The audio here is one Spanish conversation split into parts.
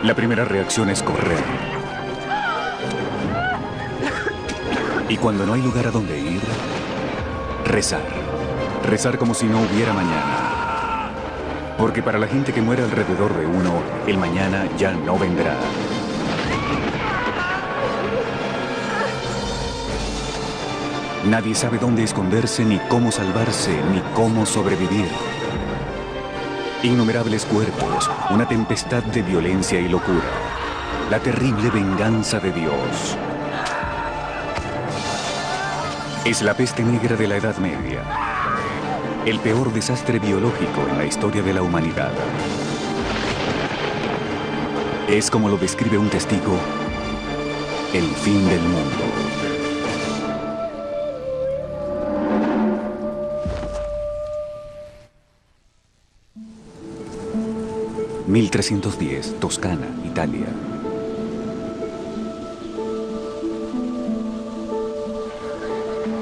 La primera reacción es correr. Y cuando no hay lugar a donde ir, rezar. Rezar como si no hubiera mañana. Porque para la gente que muere alrededor de uno, el mañana ya no vendrá. Nadie sabe dónde esconderse, ni cómo salvarse, ni cómo sobrevivir. Innumerables cuerpos, una tempestad de violencia y locura. La terrible venganza de Dios. Es la peste negra de la Edad Media. El peor desastre biológico en la historia de la humanidad. Es, como lo describe un testigo, el fin del mundo. (1310) Toscana, Italia.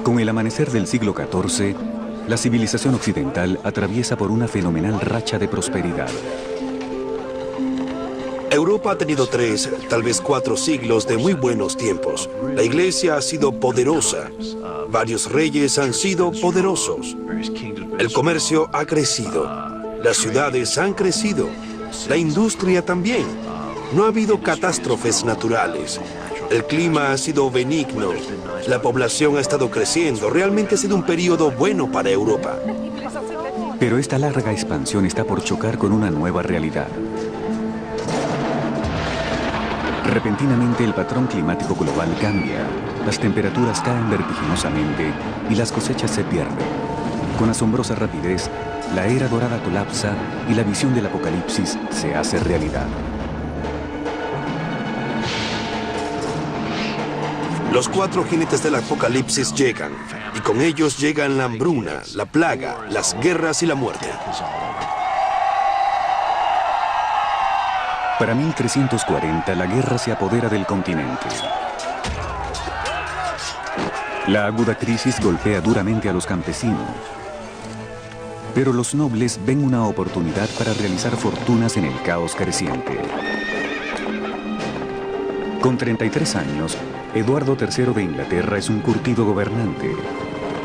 Con el amanecer del siglo XIV, la civilización occidental atraviesa por una fenomenal racha de prosperidad. Europa ha tenido 3, tal vez 4 siglos de muy buenos tiempos. La Iglesia ha sido poderosa. Varios reyes han sido poderosos. El comercio ha crecido. Las ciudades han crecido. La industria también. No ha habido catástrofes naturales. El clima ha sido benigno. La población ha estado creciendo. Realmente ha sido un periodo bueno para Europa. Pero esta larga expansión está por chocar con una nueva realidad. Repentinamente el patrón climático global cambia. Las temperaturas caen vertiginosamente y las cosechas se pierden. Con asombrosa rapidez, la era dorada colapsa y la visión del apocalipsis se hace realidad. Los 4 jinetes del apocalipsis llegan, y con ellos llegan la hambruna, la plaga, las guerras y la muerte. Para 1340, la guerra se apodera del continente. La aguda crisis golpea duramente a los campesinos. Pero los nobles ven una oportunidad para realizar fortunas en el caos creciente. Con 33 años, Eduardo III de Inglaterra es un curtido gobernante,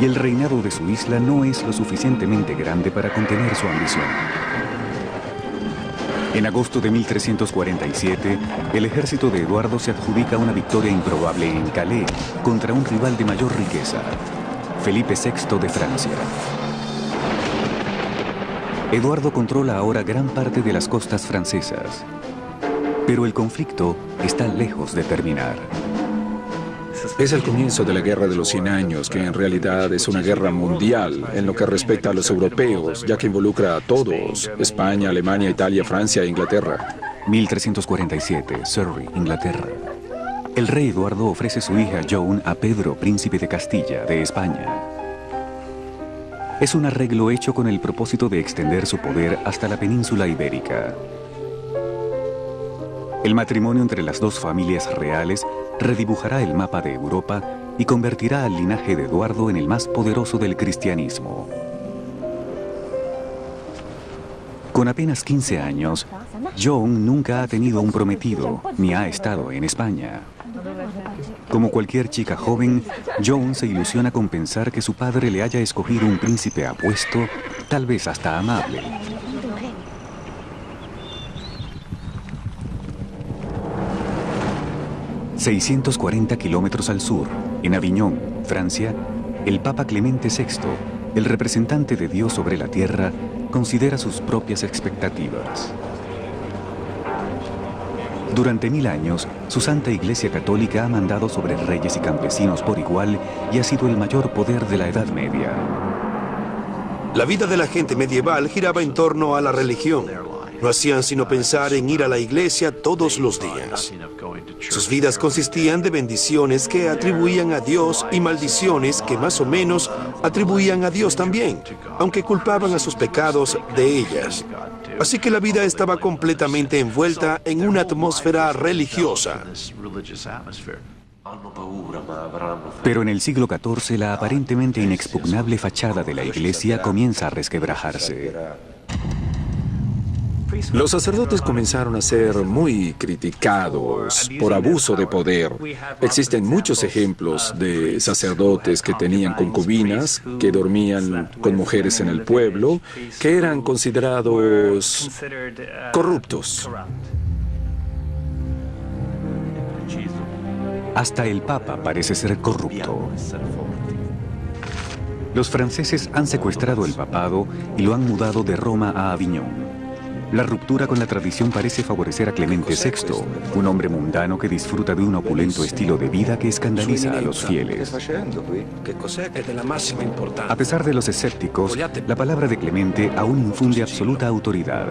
y el reinado de su isla no es lo suficientemente grande para contener su ambición. En agosto de 1347, el ejército de Eduardo se adjudica una victoria improbable en Calais contra un rival de mayor riqueza, Felipe VI de Francia. Eduardo controla ahora gran parte de las costas francesas, pero el conflicto está lejos de terminar. Es el comienzo de la Guerra de los 100 Años, que en realidad es una guerra mundial en lo que respecta a los europeos, ya que involucra a todos: España, Alemania, Italia, Francia e Inglaterra. 1347, Surrey, Inglaterra. El rey Eduardo ofrece su hija Joan a Pedro, príncipe de Castilla, de España. Es un arreglo hecho con el propósito de extender su poder hasta la península ibérica. El matrimonio entre las dos familias reales redibujará el mapa de Europa y convertirá al linaje de Eduardo en el más poderoso del cristianismo. Con apenas 15 años, Joan nunca ha tenido un prometido, ni ha estado en España. Como cualquier chica joven, Joan se ilusiona con pensar que su padre le haya escogido un príncipe apuesto, tal vez hasta amable. ...640 kilómetros al sur, en Aviñón, Francia, el Papa Clemente VI, el representante de Dios sobre la tierra, considera sus propias expectativas. Durante 1000 años, su Santa Iglesia Católica ha mandado sobre reyes y campesinos por igual y ha sido el mayor poder de la Edad Media. La vida de la gente medieval giraba en torno a la religión. No hacían sino pensar en ir a la iglesia todos los días. Sus vidas consistían de bendiciones que atribuían a Dios y maldiciones que más o menos atribuían a Dios también, aunque culpaban a sus pecados de ellas. Así que la vida estaba completamente envuelta en una atmósfera religiosa. Pero en el siglo XIV, la aparentemente inexpugnable fachada de la iglesia comienza a resquebrajarse. Los sacerdotes comenzaron a ser muy criticados por abuso de poder. Existen muchos ejemplos de sacerdotes que tenían concubinas, que dormían con mujeres en el pueblo, que eran considerados corruptos. Hasta el Papa parece ser corrupto. Los franceses han secuestrado el papado y lo han mudado de Roma a Aviñón. La ruptura con la tradición parece favorecer a Clemente VI, un hombre mundano que disfruta de un opulento estilo de vida que escandaliza a los fieles. A pesar de los escépticos, la palabra de Clemente aún infunde absoluta autoridad.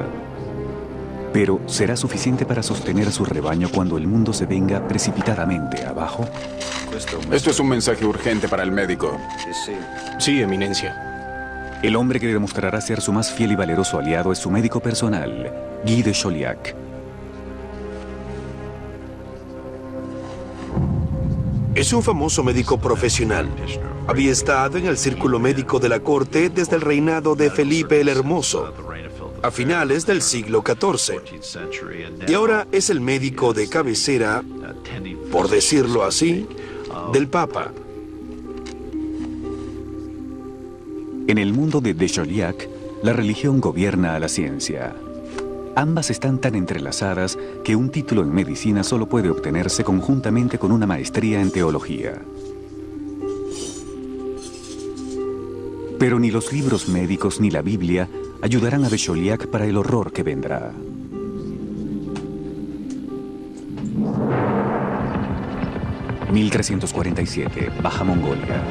Pero, ¿será suficiente para sostener a su rebaño cuando el mundo se venga precipitadamente abajo? Esto es un mensaje urgente para el médico. Sí, eminencia. El hombre que demostrará ser su más fiel y valeroso aliado es su médico personal, Guy de Chauliac. Es un famoso médico profesional. Había estado en el círculo médico de la corte desde el reinado de Felipe el Hermoso, a finales del siglo XIV. Y ahora es el médico de cabecera, por decirlo así, del Papa. En el mundo de Chauliac, la religión gobierna a la ciencia. Ambas están tan entrelazadas que un título en medicina solo puede obtenerse conjuntamente con una maestría en teología. Pero ni los libros médicos ni la Biblia ayudarán a de Chauliac para el horror que vendrá. (1347) Baja Mongolia.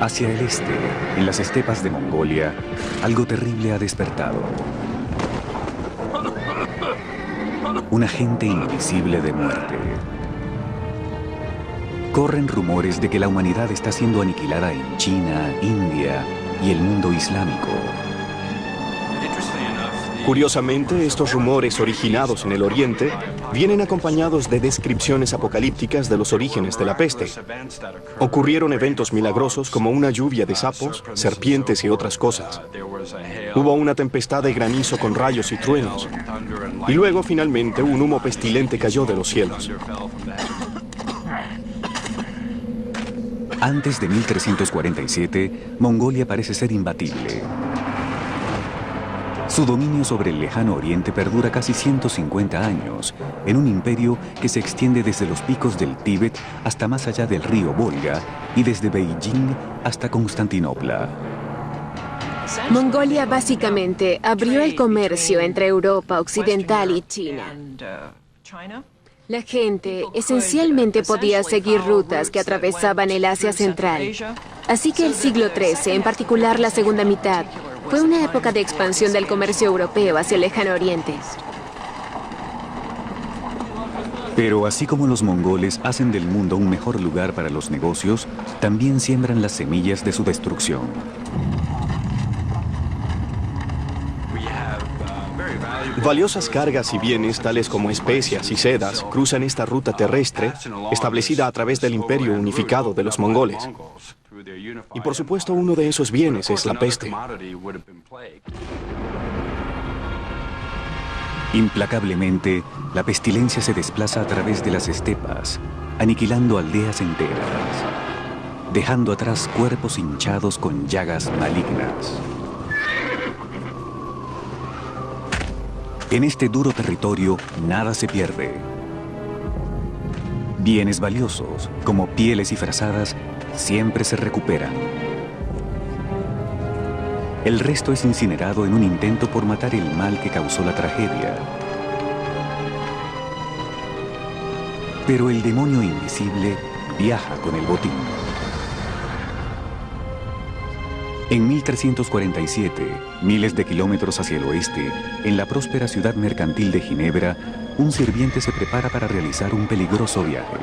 Hacia el este, en las estepas de Mongolia, algo terrible ha despertado. Un agente invisible de muerte. Corren rumores de que la humanidad está siendo aniquilada en China, India y el mundo islámico. Curiosamente, estos rumores originados en el Oriente vienen acompañados de descripciones apocalípticas de los orígenes de la peste. Ocurrieron eventos milagrosos como una lluvia de sapos, serpientes y otras cosas. Hubo una tempestad de granizo con rayos y truenos. Y luego, finalmente, un humo pestilente cayó de los cielos. Antes de 1347, Mongolia parece ser imbatible. Su dominio sobre el lejano oriente perdura casi 150 años, en un imperio que se extiende desde los picos del Tíbet hasta más allá del río Volga y desde Beijing hasta Constantinopla. Mongolia básicamente abrió el comercio entre Europa Occidental y China. La gente esencialmente podía seguir rutas que atravesaban el Asia Central. Así que el siglo XIII, en particular la segunda mitad, fue una época de expansión del comercio europeo hacia el lejano oriente. Pero así como los mongoles hacen del mundo un mejor lugar para los negocios, también siembran las semillas de su destrucción. Valiosas cargas y bienes, tales como especias y sedas, cruzan esta ruta terrestre establecida a través del imperio unificado de los mongoles. Y por supuesto, uno de esos bienes es la peste. Implacablemente, la pestilencia se desplaza a través de las estepas, aniquilando aldeas enteras, dejando atrás cuerpos hinchados con llagas malignas. En este duro territorio, nada se pierde. Bienes valiosos, como pieles y frazadas, siempre se recuperan. El resto es incinerado en un intento por matar el mal que causó la tragedia. Pero el demonio invisible viaja con el botín. En 1347, miles de kilómetros hacia el oeste, en la próspera ciudad mercantil de Ginebra, un sirviente se prepara para realizar un peligroso viaje.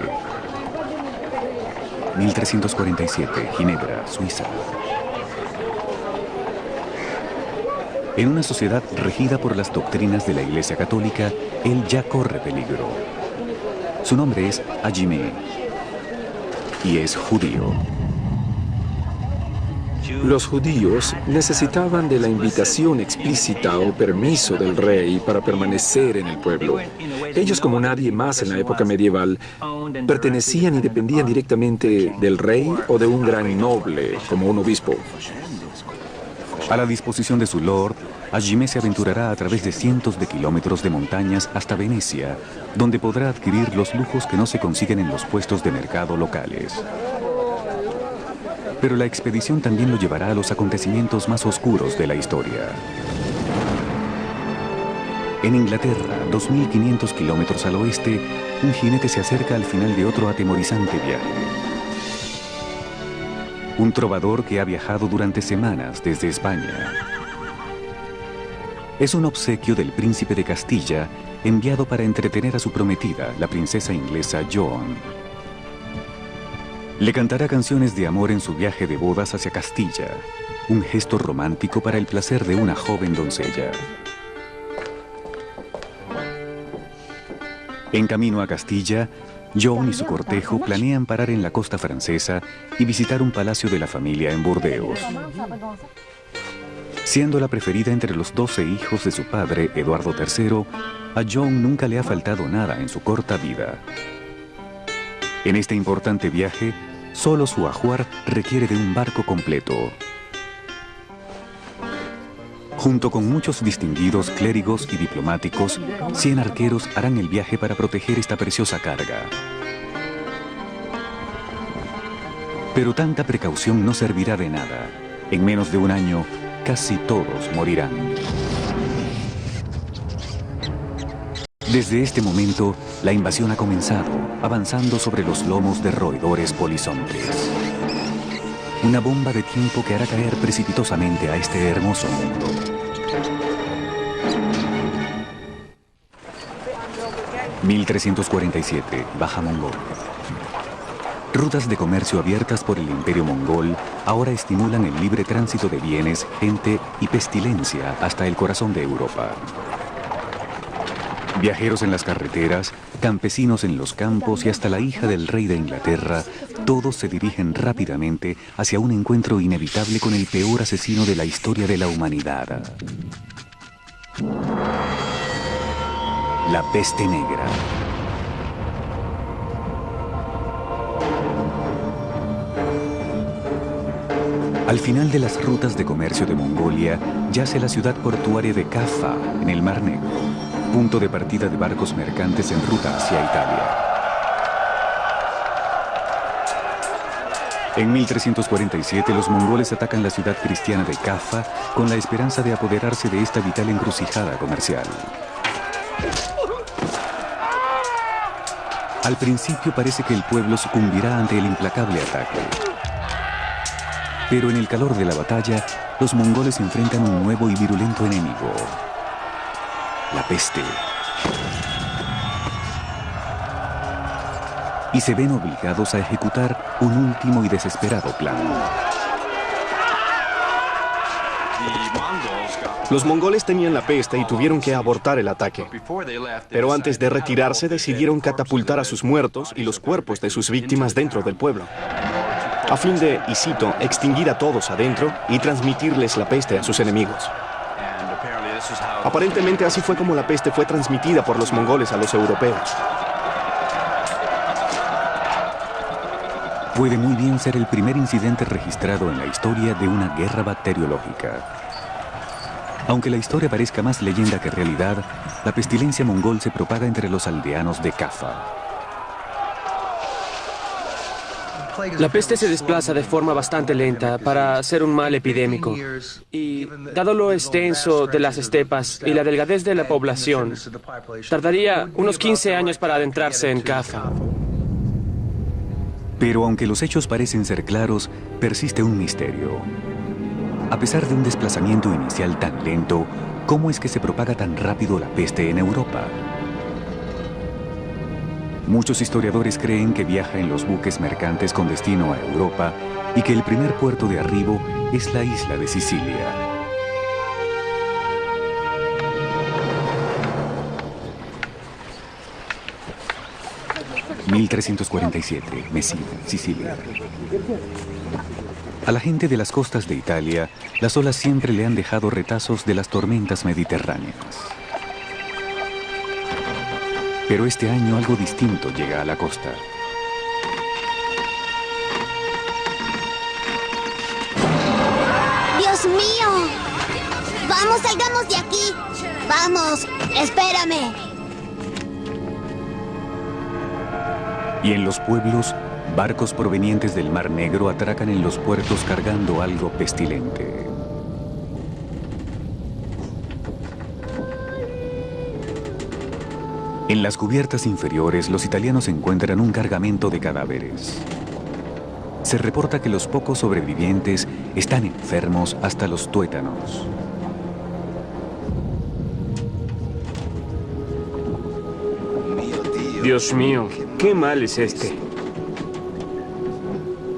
1347, Ginebra, Suiza. En una sociedad regida por las doctrinas de la Iglesia Católica, él ya corre peligro. Su nombre es Hajime y es judío. Los judíos necesitaban de la invitación explícita o permiso del rey para permanecer en el pueblo. Ellos, como nadie más en la época medieval, pertenecían y dependían directamente del rey o de un gran noble, como un obispo. A la disposición de su lord, Hajime se aventurará a través de cientos de kilómetros de montañas hasta Venecia, donde podrá adquirir los lujos que no se consiguen en los puestos de mercado locales. Pero la expedición también lo llevará a los acontecimientos más oscuros de la historia. En Inglaterra, 2.500 kilómetros al oeste, un jinete se acerca al final de otro atemorizante viaje. Un trovador que ha viajado durante semanas desde España. Es un obsequio del príncipe de Castilla, enviado para entretener a su prometida, la princesa inglesa Joan. Le cantará canciones de amor en su viaje de bodas hacia Castilla, un gesto romántico para el placer de una joven doncella. En camino a Castilla, Joan y su cortejo planean parar en la costa francesa y visitar un palacio de la familia en Burdeos. Siendo la preferida entre los 12 hijos de su padre, Eduardo III, a Joan nunca le ha faltado nada en su corta vida. En este importante viaje, solo su ajuar requiere de un barco completo. Junto con muchos distinguidos clérigos y diplomáticos, 100 arqueros harán el viaje para proteger esta preciosa carga. Pero tanta precaución no servirá de nada. En menos de un año, casi todos morirán. Desde este momento, la invasión ha comenzado, avanzando sobre los lomos de roedores polizontes. Una bomba de tiempo que hará caer precipitosamente a este hermoso mundo. (1347) Baja Mongolia. Rutas de comercio abiertas por el Imperio Mongol ahora estimulan el libre tránsito de bienes, gente y pestilencia hasta el corazón de Europa. Viajeros en las carreteras, campesinos en los campos y hasta la hija del rey de Inglaterra, todos se dirigen rápidamente hacia un encuentro inevitable con el peor asesino de la historia de la humanidad. La peste negra. Al final de las rutas de comercio de Mongolia, yace la ciudad portuaria de Kaffa, en el Mar Negro, punto de partida de barcos mercantes en ruta hacia Italia. En 1347, los mongoles atacan la ciudad cristiana de Kaffa con la esperanza de apoderarse de esta vital encrucijada comercial. Al principio parece que el pueblo sucumbirá ante el implacable ataque. Pero en el calor de la batalla, los mongoles enfrentan un nuevo y virulento enemigo: la peste. Y se ven obligados a ejecutar un último y desesperado plan. Los mongoles tenían la peste y tuvieron que abortar el ataque. Pero antes de retirarse decidieron catapultar a sus muertos y los cuerpos de sus víctimas dentro del pueblo, a fin de, y cito, extinguir a todos adentro y transmitirles la peste a sus enemigos. Aparentemente así fue como la peste fue transmitida por los mongoles a los europeos. Puede muy bien ser el primer incidente registrado en la historia de una guerra bacteriológica. Aunque la historia parezca más leyenda que realidad, la pestilencia mongol se propaga entre los aldeanos de Kaffa. La peste se desplaza de forma bastante lenta para ser un mal epidémico. Y dado lo extenso de las estepas y la delgadez de la población, tardaría unos 15 años para adentrarse en Kaffa. Pero aunque los hechos parecen ser claros, persiste un misterio. A pesar de un desplazamiento inicial tan lento, ¿cómo es que se propaga tan rápido la peste en Europa? Muchos historiadores creen que viaja en los buques mercantes con destino a Europa y que el primer puerto de arribo es la isla de Sicilia. (1347) Mesina, Sicilia. A la gente de las costas de Italia, las olas siempre le han dejado retazos de las tormentas mediterráneas. Pero este año algo distinto llega a la costa. ¡Dios mío! ¡Vamos, salgamos de aquí! ¡Vamos! ¡Espérame! Y en los pueblos, barcos provenientes del Mar Negro atracan en los puertos cargando algo pestilente. En las cubiertas inferiores, los italianos encuentran un cargamento de cadáveres. Se reporta que los pocos sobrevivientes están enfermos hasta los tuétanos. Dios mío, qué mal es este.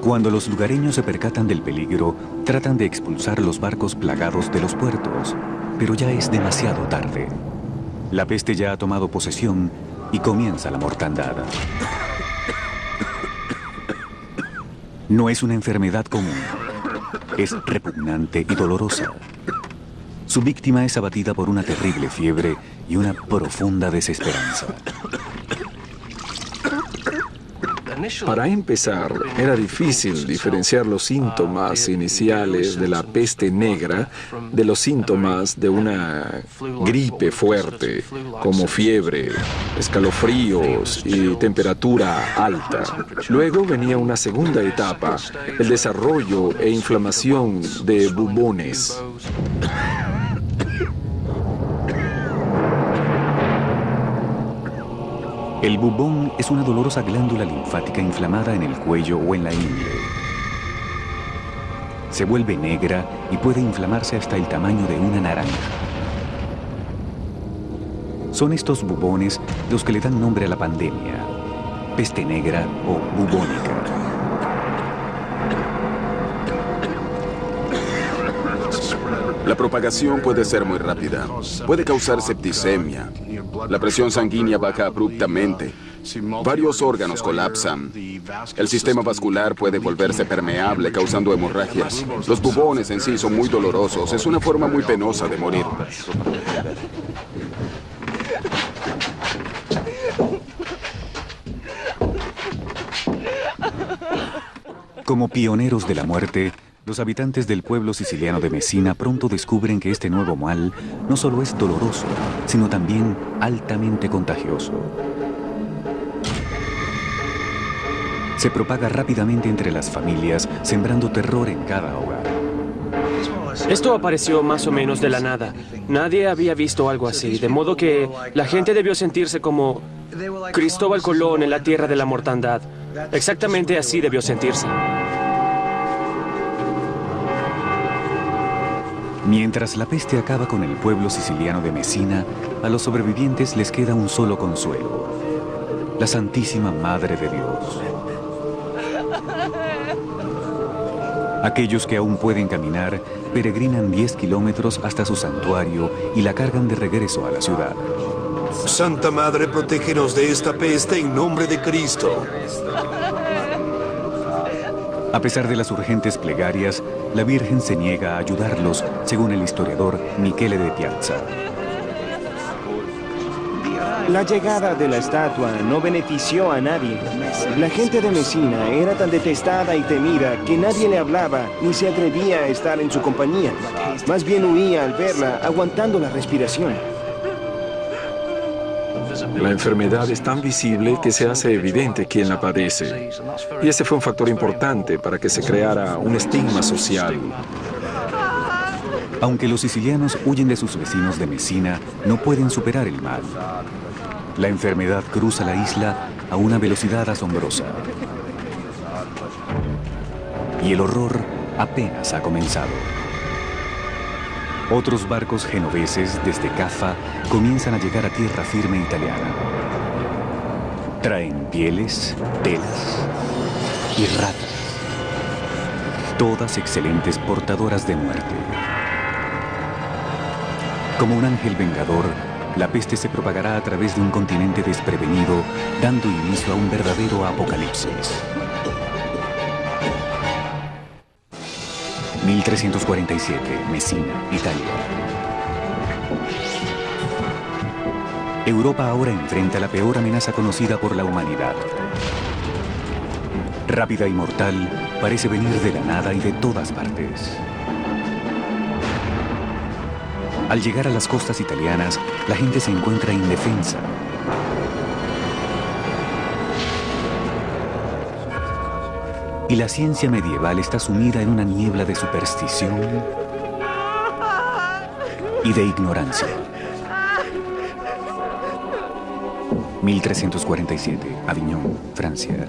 Cuando los lugareños se percatan del peligro, tratan de expulsar los barcos plagados de los puertos, pero ya es demasiado tarde. La peste ya ha tomado posesión y comienza la mortandad. No es una enfermedad común. Es repugnante y dolorosa. Su víctima es abatida por una terrible fiebre y una profunda desesperanza. Para empezar, era difícil diferenciar los síntomas iniciales de la peste negra de los síntomas de una gripe fuerte, como fiebre, escalofríos y temperatura alta. Luego venía una segunda etapa, el desarrollo e inflamación de bubones. El bubón es una dolorosa glándula linfática inflamada en el cuello o en la ingle. Se vuelve negra y puede inflamarse hasta el tamaño de una naranja. Son estos bubones los que le dan nombre a la pandemia, peste negra o bubónica. La propagación puede ser muy rápida. Puede causar septicemia. La presión sanguínea baja abruptamente. Varios órganos colapsan. El sistema vascular puede volverse permeable, causando hemorragias. Los bubones en sí son muy dolorosos. Es una forma muy penosa de morir. Como pioneros de la muerte, los habitantes del pueblo siciliano de Messina pronto descubren que este nuevo mal no solo es doloroso, sino también altamente contagioso. Se propaga rápidamente entre las familias, sembrando terror en cada hogar. Esto apareció más o menos de la nada. Nadie había visto algo así, de modo que la gente debió sentirse como Cristóbal Colón en la tierra de la mortandad. Exactamente así debió sentirse. Mientras la peste acaba con el pueblo siciliano de Messina, a los sobrevivientes les queda un solo consuelo: la Santísima Madre de Dios. Aquellos que aún pueden caminar peregrinan 10 kilómetros hasta su santuario y la cargan de regreso a la ciudad. Santa Madre, protégenos de esta peste en nombre de Cristo. A pesar de las urgentes plegarias, la Virgen se niega a ayudarlos, según el historiador Michele de Piazza. La llegada de la estatua no benefició a nadie. La gente de Messina era tan detestada y temida que nadie le hablaba ni se atrevía a estar en su compañía. Más bien huía al verla, aguantando la respiración. La enfermedad es tan visible que se hace evidente quién la padece. Y ese fue un factor importante para que se creara un estigma social. Aunque los sicilianos huyen de sus vecinos de Messina, no pueden superar el mal. La enfermedad cruza la isla a una velocidad asombrosa. Y el horror apenas ha comenzado. Otros barcos genoveses desde Caffa comienzan a llegar a tierra firme italiana. Traen pieles, telas y ratas, todas excelentes portadoras de muerte. Como un ángel vengador, la peste se propagará a través de un continente desprevenido, dando inicio a un verdadero apocalipsis. 1347, Mesina, Italia. Europa ahora enfrenta la peor amenaza conocida por la humanidad. Rápida y mortal, parece venir de la nada y de todas partes. Al llegar a las costas italianas, la gente se encuentra indefensa. Y la ciencia medieval está sumida en una niebla de superstición y de ignorancia. 1347, Aviñón, Francia.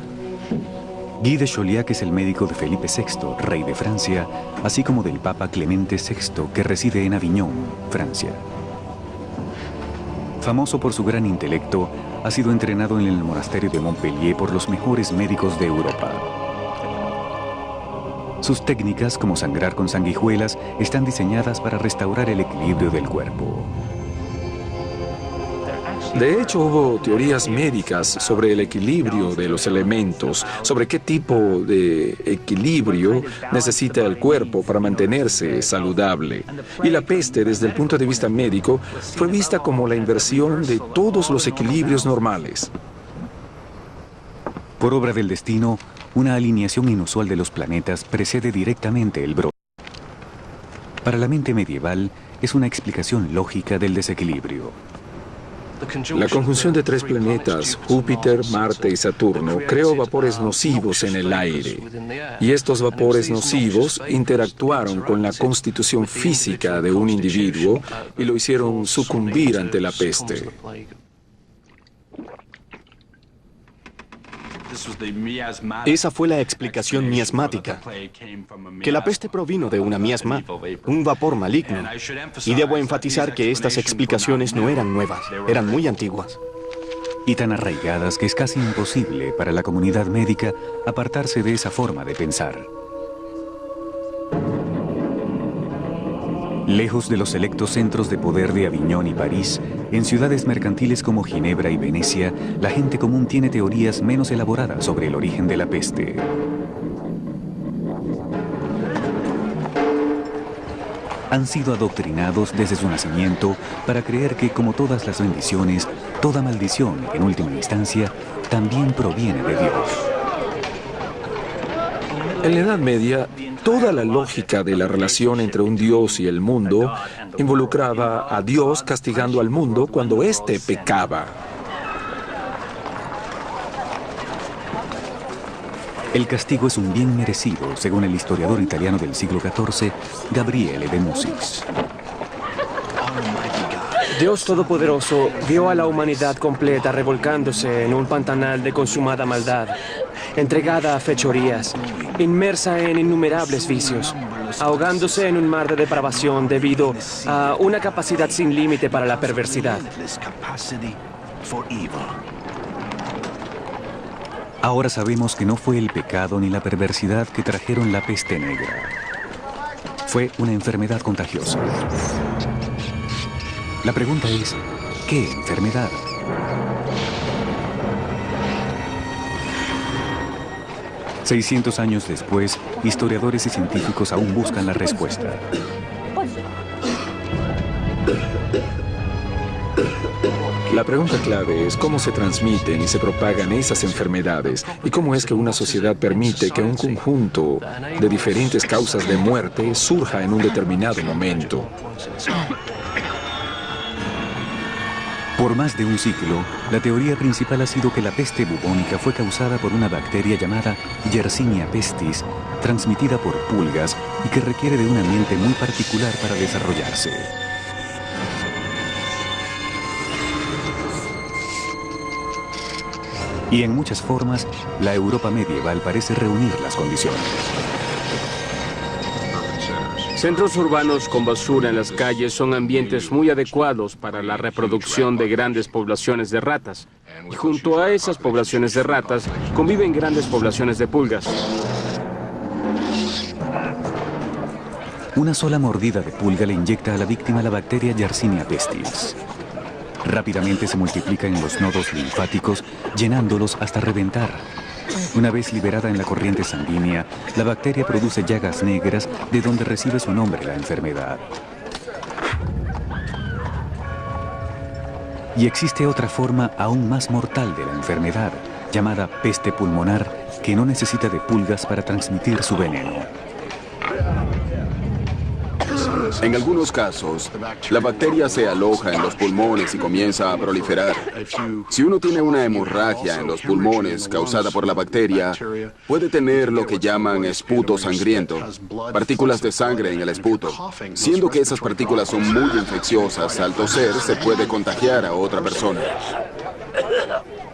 Guy de Chauliac es el médico de Felipe VI, rey de Francia, así como del Papa Clemente VI, que reside en Aviñón, Francia. Famoso por su gran intelecto, ha sido entrenado en el monasterio de Montpellier por los mejores médicos de Europa. Sus técnicas, como sangrar con sanguijuelas, están diseñadas para restaurar el equilibrio del cuerpo. De hecho, hubo teorías médicas sobre el equilibrio de los elementos, sobre qué tipo de equilibrio necesita el cuerpo para mantenerse saludable. Y la peste, desde el punto de vista médico, fue vista como la inversión de todos los equilibrios normales. Por obra del destino, una alineación inusual de los planetas precede directamente el brote. Para la mente medieval, es una explicación lógica del desequilibrio. La conjunción de tres planetas, Júpiter, Marte y Saturno, creó vapores nocivos en el aire. Y estos vapores nocivos interactuaron con la constitución física de un individuo y lo hicieron sucumbir ante la peste. Esa fue la explicación miasmática, que la peste provino de una miasma, un vapor maligno. Y debo enfatizar que estas explicaciones no eran nuevas, eran muy antiguas. Y tan arraigadas que es casi imposible para la comunidad médica apartarse de esa forma de pensar. Lejos de los selectos centros de poder de Aviñón y París, en ciudades mercantiles como Ginebra y Venecia, la gente común tiene teorías menos elaboradas sobre el origen de la peste. Han sido adoctrinados desde su nacimiento para creer que, como todas las bendiciones, toda maldición, en última instancia, también proviene de Dios. En la Edad Media, toda la lógica de la relación entre un Dios y el mundo involucraba a Dios castigando al mundo cuando éste pecaba. El castigo es un bien merecido, según el historiador italiano del siglo XIV, Gabriele de Musis. Dios Todopoderoso vio a la humanidad completa revolcándose en un pantanal de consumada maldad, entregada a fechorías, inmersa en innumerables vicios, ahogándose en un mar de depravación debido a una capacidad sin límite para la perversidad. Ahora sabemos que no fue el pecado ni la perversidad que trajeron la peste negra. Fue una enfermedad contagiosa. La pregunta es, ¿qué enfermedad? $600 años después, historiadores y científicos aún buscan la respuesta. La pregunta clave es cómo se transmiten y se propagan esas enfermedades y cómo es que una sociedad permite que un conjunto de diferentes causas de muerte surja en un determinado momento. Por más de un siglo, la teoría principal ha sido que la peste bubónica fue causada por una bacteria llamada Yersinia pestis, transmitida por pulgas y que requiere de un ambiente muy particular para desarrollarse. Y en muchas formas, la Europa medieval parece reunir las condiciones. Centros urbanos con basura en las calles son ambientes muy adecuados para la reproducción de grandes poblaciones de ratas. Y junto a esas poblaciones de ratas conviven grandes poblaciones de pulgas. Una sola mordida de pulga le inyecta a la víctima la bacteria Yersinia pestis. Rápidamente se multiplica en los nodos linfáticos, llenándolos hasta reventar. Una vez liberada en la corriente sanguínea, la bacteria produce llagas negras de donde recibe su nombre la enfermedad. Y existe otra forma aún más mortal de la enfermedad, llamada peste pulmonar, que no necesita de pulgas para transmitir su veneno. En algunos casos, la bacteria se aloja en los pulmones y comienza a proliferar. Si uno tiene una hemorragia en los pulmones causada por la bacteria, puede tener lo que llaman esputo sangriento, partículas de sangre en el esputo. Siendo que esas partículas son muy infecciosas, al toser se puede contagiar a otra persona.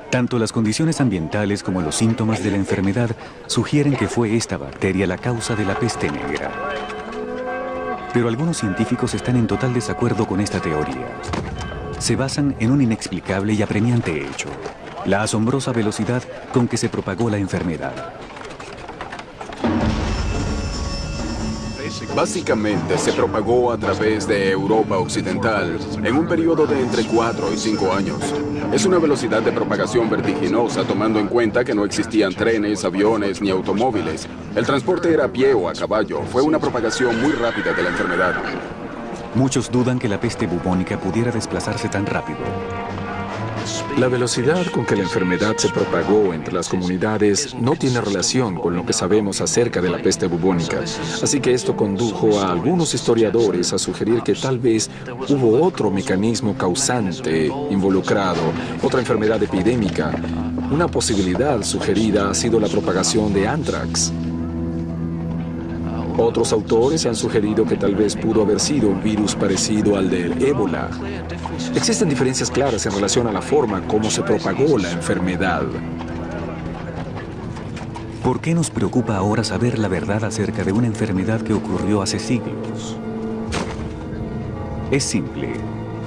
Tanto las condiciones ambientales como los síntomas de la enfermedad sugieren que fue esta bacteria la causa de la peste negra. Pero algunos científicos están en total desacuerdo con esta teoría. Se basan en un inexplicable y apremiante hecho: la asombrosa velocidad con que se propagó la enfermedad. Básicamente se propagó a través de Europa Occidental en un periodo de entre 4 y 5 años. Es una velocidad de propagación vertiginosa, tomando en cuenta que no existían trenes, aviones ni automóviles. El transporte era a pie o a caballo. Fue una propagación muy rápida de la enfermedad. Muchos dudan que la peste bubónica pudiera desplazarse tan rápido. La velocidad con que la enfermedad se propagó entre las comunidades no tiene relación con lo que sabemos acerca de la peste bubónica. Así que esto condujo a algunos historiadores a sugerir que tal vez hubo otro mecanismo causante involucrado, otra enfermedad epidémica. Una posibilidad sugerida ha sido la propagación de anthrax. Otros autores han sugerido que tal vez pudo haber sido un virus parecido al del ébola. Existen diferencias claras en relación a la forma como se propagó la enfermedad. ¿Por qué nos preocupa ahora saber la verdad acerca de una enfermedad que ocurrió hace siglos? Es simple.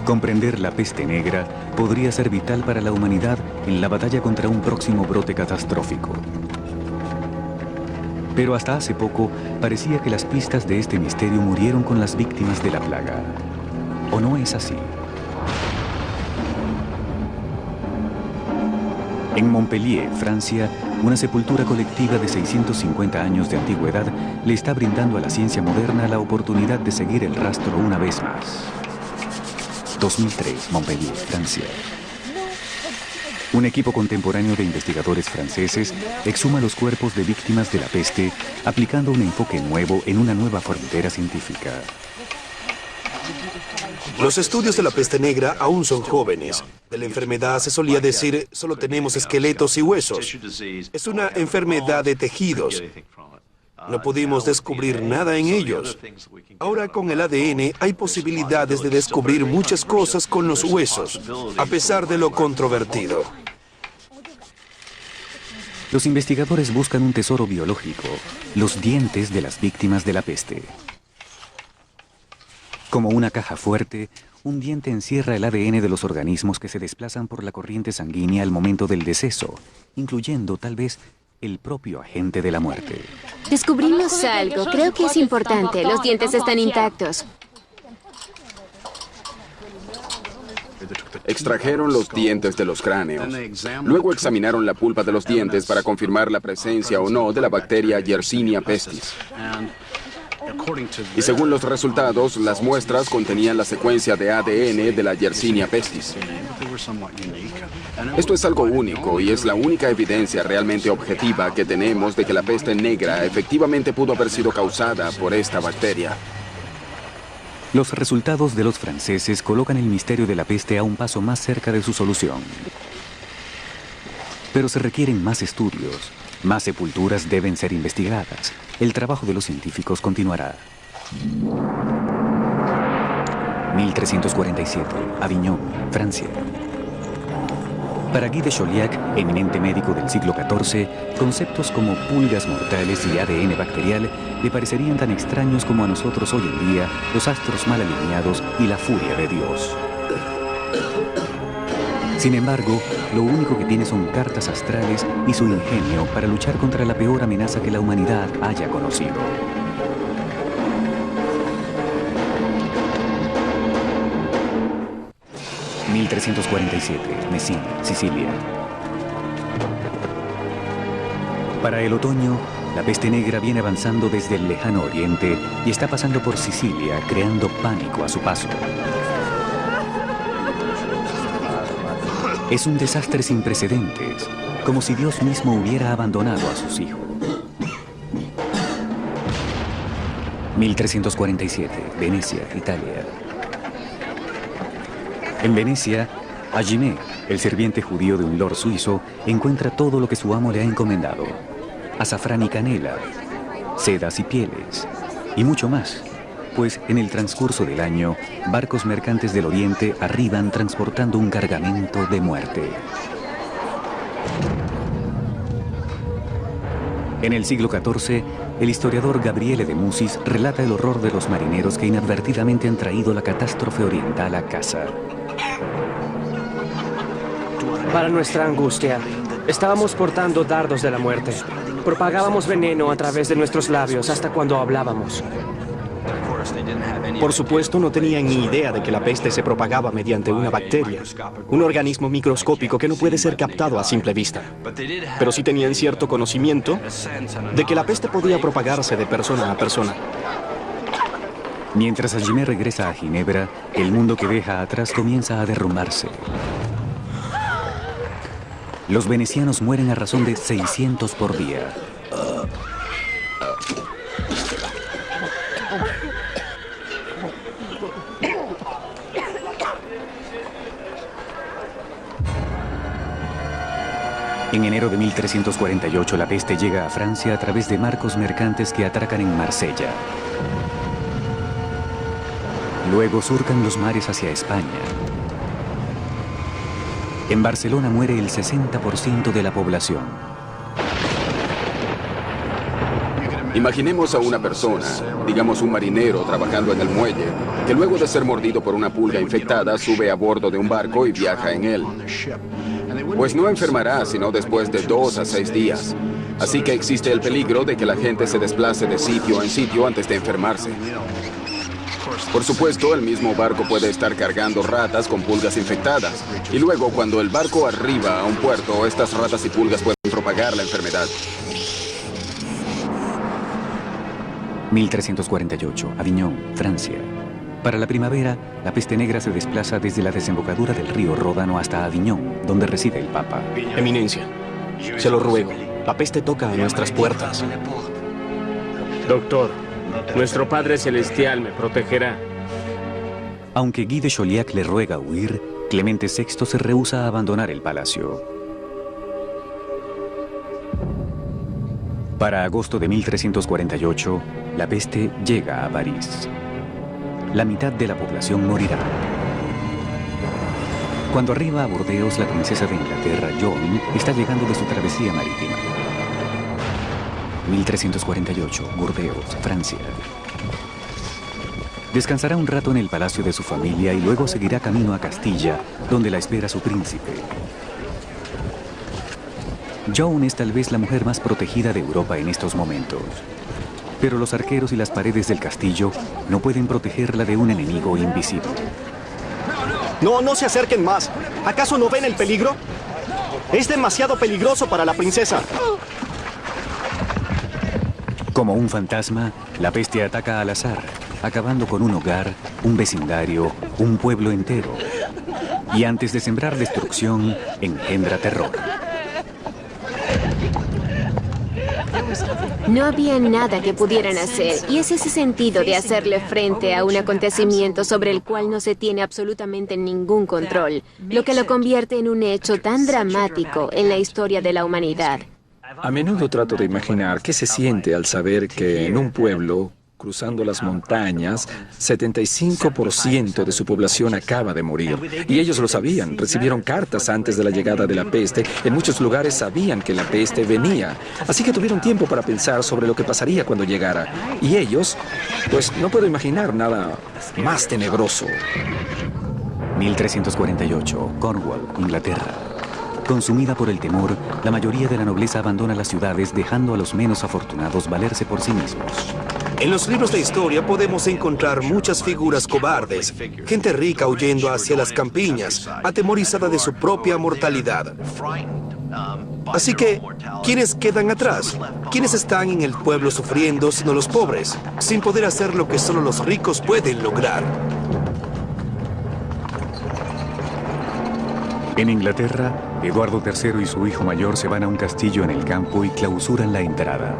Comprender la peste negra podría ser vital para la humanidad en la batalla contra un próximo brote catastrófico. Pero hasta hace poco parecía que las pistas de este misterio murieron con las víctimas de la plaga. ¿O no es así? En Montpellier, Francia, una sepultura colectiva de 650 años de antigüedad le está brindando a la ciencia moderna la oportunidad de seguir el rastro una vez más. 2003, Montpellier, Francia. Un equipo contemporáneo de investigadores franceses exhuma los cuerpos de víctimas de la peste, aplicando un enfoque nuevo en una nueva frontera científica. Los estudios de la peste negra aún son jóvenes. De la enfermedad se solía decir, solo tenemos esqueletos y huesos. Es una enfermedad de tejidos. No pudimos descubrir nada en ellos. Ahora con el ADN hay posibilidades de descubrir muchas cosas con los huesos, a pesar de lo controvertido. Los investigadores buscan un tesoro biológico, los dientes de las víctimas de la peste. Como una caja fuerte, un diente encierra el ADN de los organismos que se desplazan por la corriente sanguínea al momento del deceso, incluyendo tal vez el propio agente de la muerte. Descubrimos algo. Creo que es importante. Los dientes están intactos. Extrajeron los dientes de los cráneos. Luego examinaron la pulpa de los dientes para confirmar la presencia o no de la bacteria Yersinia pestis. Y según los resultados, las muestras contenían la secuencia de ADN de la Yersinia pestis. Esto es algo único y es la única evidencia realmente objetiva que tenemos de que la peste negra efectivamente pudo haber sido causada por esta bacteria. Los resultados de los franceses colocan el misterio de la peste a un paso más cerca de su solución. Pero se requieren más estudios, más sepulturas deben ser investigadas. El trabajo de los científicos continuará. 1347, Avignon, Francia. Para Guy de Chauliac, eminente médico del siglo XIV, conceptos como pulgas mortales y ADN bacterial le parecerían tan extraños como a nosotros hoy en día los astros mal alineados y la furia de Dios. Sin embargo, lo único que tiene son cartas astrales y su ingenio para luchar contra la peor amenaza que la humanidad haya conocido. ...1347, Messina, Sicilia. Para el otoño, la peste negra viene avanzando desde el lejano oriente y está pasando por Sicilia, creando pánico a su paso. Es un desastre sin precedentes, como si Dios mismo hubiera abandonado a sus hijos. 1347, Venecia, Italia. En Venecia, Ajimé, el sirviente judío de un lord suizo, encuentra todo lo que su amo le ha encomendado: azafrán y canela, sedas y pieles, y mucho más, pues en el transcurso del año, barcos mercantes del Oriente arriban transportando un cargamento de muerte. En el siglo XIV, el historiador Gabriele de Musis relata el horror de los marineros que inadvertidamente han traído la catástrofe oriental a casa. Para nuestra angustia, estábamos portando dardos de la muerte. Propagábamos veneno a través de nuestros labios hasta cuando hablábamos. Por supuesto, no tenían ni idea de que la peste se propagaba mediante una bacteria, un organismo microscópico que no puede ser captado a simple vista. Pero sí tenían cierto conocimiento de que la peste podía propagarse de persona a persona. Mientras Ajimé regresa a Ginebra, el mundo que deja atrás comienza a derrumbarse. Los venecianos mueren a razón de 600 por día. En enero de 1348, la peste llega a Francia a través de barcos mercantes que atracan en Marsella. Luego surcan los mares hacia España. En Barcelona muere el 60% de la población. Imaginemos a una persona, digamos un marinero trabajando en el muelle, que luego de ser mordido por una pulga infectada sube a bordo de un barco y viaja en él. Pues no enfermará sino después de 2 a 6 días. Así que existe el peligro de que la gente se desplace de sitio en sitio antes de enfermarse. Por supuesto, el mismo barco puede estar cargando ratas con pulgas infectadas. Y luego, cuando el barco arriba a un puerto, estas ratas y pulgas pueden propagar la enfermedad. 1348, Aviñón, Francia. Para la primavera, la peste negra se desplaza desde la desembocadura del río Ródano hasta Aviñón, donde reside el Papa. Eminencia, se lo ruego, la peste toca a nuestras puertas. Doctor, nuestro Padre Celestial me protegerá. Aunque Guy de Chauliac le ruega huir, Clemente VI se rehúsa a abandonar el palacio. Para agosto de 1348, la peste llega a París. La mitad de la población morirá. Cuando arriba a Burdeos, la princesa de Inglaterra, Joan, está llegando de su travesía marítima. 1348, Burdeos, Francia. Descansará un rato en el palacio de su familia y luego seguirá camino a Castilla, donde la espera su príncipe. Joan es tal vez la mujer más protegida de Europa en estos momentos. Pero los arqueros y las paredes del castillo no pueden protegerla de un enemigo invisible. No, no se acerquen más. ¿Acaso no ven el peligro? Es demasiado peligroso para la princesa. Como un fantasma, la peste ataca al azar, acabando con un hogar, un vecindario, un pueblo entero. Y antes de sembrar destrucción, engendra terror. No había nada que pudieran hacer, y es ese sentido de hacerle frente a un acontecimiento sobre el cual no se tiene absolutamente ningún control, lo que lo convierte en un hecho tan dramático en la historia de la humanidad. A menudo trato de imaginar qué se siente al saber que en un pueblo, cruzando las montañas, 75% de su población acaba de morir. Y ellos lo sabían, recibieron cartas antes de la llegada de la peste. En muchos lugares sabían que la peste venía. Así que tuvieron tiempo para pensar sobre lo que pasaría cuando llegara. Y ellos, pues no puedo imaginar nada más tenebroso. 1348, Cornwall, Inglaterra. Consumida por el temor, la mayoría de la nobleza abandona las ciudades, dejando a los menos afortunados valerse por sí mismos. En los libros de historia podemos encontrar muchas figuras cobardes, gente rica huyendo hacia las campiñas, atemorizada de su propia mortalidad. Así que, ¿quiénes quedan atrás? ¿Quiénes están en el pueblo sufriendo sino los pobres, sin poder hacer lo que solo los ricos pueden lograr? En Inglaterra, Eduardo III y su hijo mayor se van a un castillo en el campo y clausuran la entrada.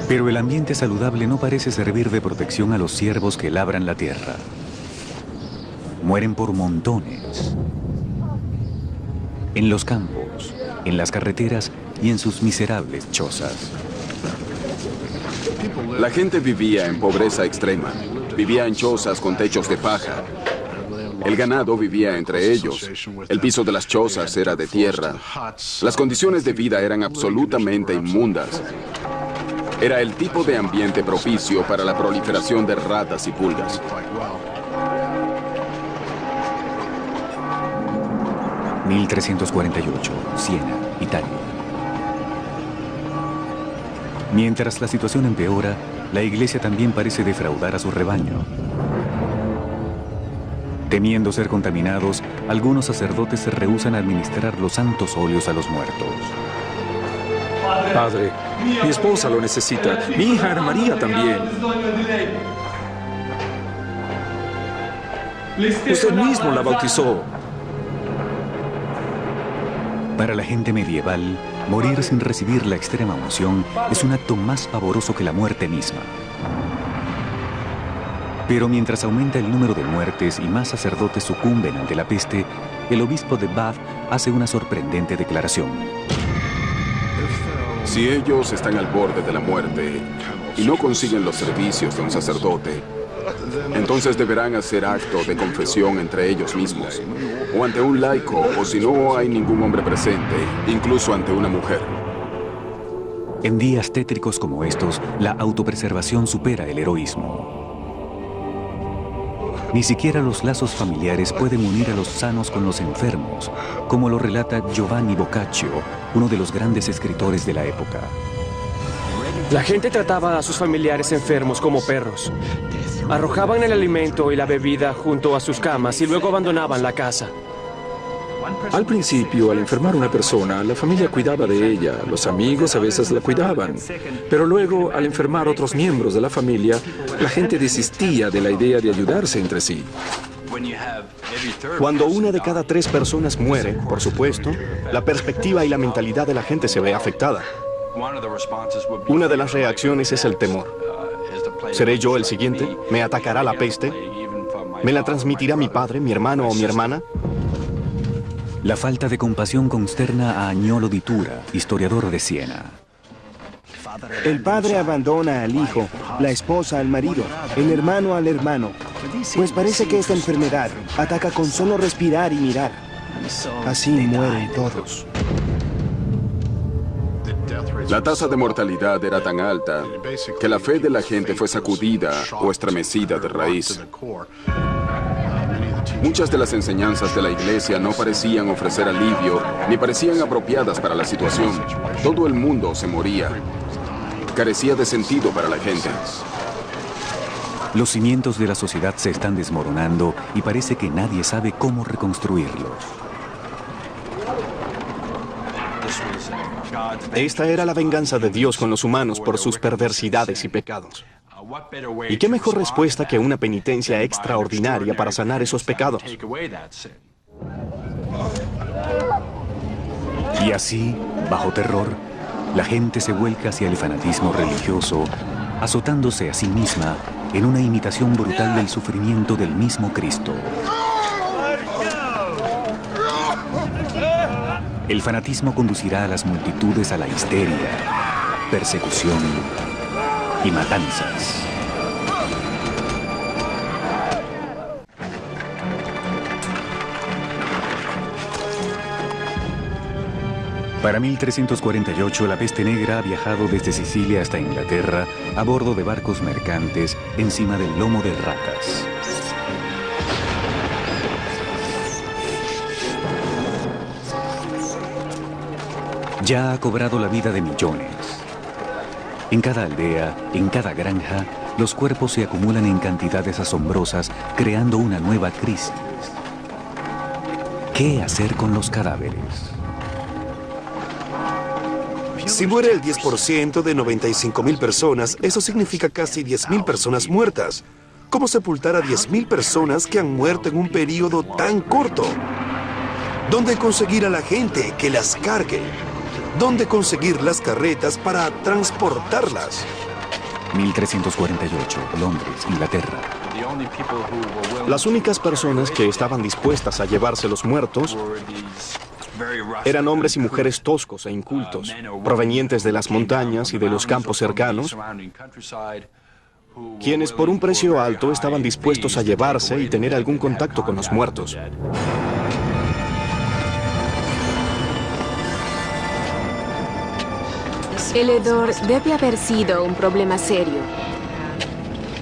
Pero el ambiente saludable no parece servir de protección a los siervos que labran la tierra. Mueren por montones. En los campos, en las carreteras y en sus miserables chozas. La gente vivía en pobreza extrema. Vivía en chozas con techos de paja. El ganado vivía entre ellos. El piso de las chozas era de tierra. Las condiciones de vida eran absolutamente inmundas. Era el tipo de ambiente propicio para la proliferación de ratas y pulgas. (1348) Siena, Italia. Mientras la situación empeora, la iglesia también parece defraudar a su rebaño. Temiendo ser contaminados, algunos sacerdotes se rehúsan a administrar los santos óleos a los muertos. Padre, mi esposa lo necesita. Mi hija Ana María también. Usted mismo la bautizó. Para la gente medieval, morir sin recibir la extrema unción es un acto más pavoroso que la muerte misma. Pero mientras aumenta el número de muertes y más sacerdotes sucumben ante la peste, el obispo de Bath hace una sorprendente declaración. Si ellos están al borde de la muerte y no consiguen los servicios de un sacerdote, entonces deberán hacer acto de confesión entre ellos mismos, o ante un laico, o si no hay ningún hombre presente, incluso ante una mujer. En días tétricos como estos, la autopreservación supera el heroísmo. Ni siquiera los lazos familiares pueden unir a los sanos con los enfermos, como lo relata Giovanni Boccaccio, uno de los grandes escritores de la época. La gente trataba a sus familiares enfermos como perros. Arrojaban el alimento y la bebida junto a sus camas y luego abandonaban la casa. Al principio, al enfermar una persona, la familia cuidaba de ella, los amigos a veces la cuidaban. Pero luego, al enfermar otros miembros de la familia, la gente desistía de la idea de ayudarse entre sí. Cuando una de cada 3 personas muere, por supuesto, la perspectiva y la mentalidad de la gente se ve afectada. Una de las reacciones es el temor. ¿Seré yo el siguiente? ¿Me atacará la peste? ¿Me la transmitirá mi padre, mi hermano o mi hermana? La falta de compasión consterna a Agnolo di Tura, historiador de Siena. El padre abandona al hijo, la esposa al marido, el hermano al hermano. Pues parece que esta enfermedad ataca con solo respirar y mirar. Así mueren todos. La tasa de mortalidad era tan alta que la fe de la gente fue sacudida o estremecida de raíz. Muchas de las enseñanzas de la iglesia no parecían ofrecer alivio ni parecían apropiadas para la situación. Todo el mundo se moría. Carecía de sentido para la gente. Los cimientos de la sociedad se están desmoronando y parece que nadie sabe cómo reconstruirlos. Esta era la venganza de Dios con los humanos por sus perversidades y pecados. ¿Y qué mejor respuesta que una penitencia extraordinaria para sanar esos pecados? Y así, bajo terror, la gente se vuelca hacia el fanatismo religioso, azotándose a sí misma en una imitación brutal del sufrimiento del mismo Cristo. El fanatismo conducirá a las multitudes a la histeria, persecución y matanzas. Para 1348, la peste negra ha viajado desde Sicilia hasta Inglaterra a bordo de barcos mercantes encima del lomo de ratas. Ya ha cobrado la vida de millones. En cada aldea, en cada granja, los cuerpos se acumulan en cantidades asombrosas, creando una nueva crisis. ¿Qué hacer con los cadáveres? Si muere el 10% de 95.000 personas, eso significa casi 10.000 personas muertas. ¿Cómo sepultar a 10.000 personas que han muerto en un periodo tan corto? ¿Dónde conseguir a la gente que las cargue? ¿Dónde conseguir las carretas para transportarlas? 1348, Londres, Inglaterra. Las únicas personas que estaban dispuestas a llevarse los muertos eran hombres y mujeres toscos e incultos, provenientes de las montañas y de los campos cercanos, quienes por un precio alto estaban dispuestos a llevarse y tener algún contacto con los muertos. El hedor debe haber sido un problema serio.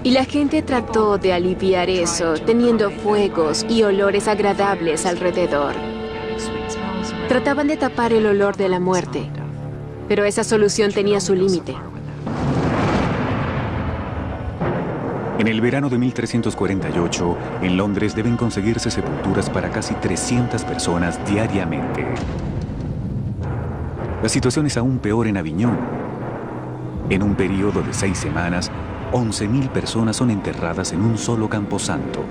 Y la gente trató de aliviar eso teniendo fuegos y olores agradables alrededor. Trataban de tapar el olor de la muerte, pero esa solución tenía su límite. En el verano de 1348, en Londres deben conseguirse sepulturas para casi 300 personas diariamente. La situación es aún peor en Aviñón. En un periodo de 6 semanas, 11.000 personas son enterradas en un solo camposanto.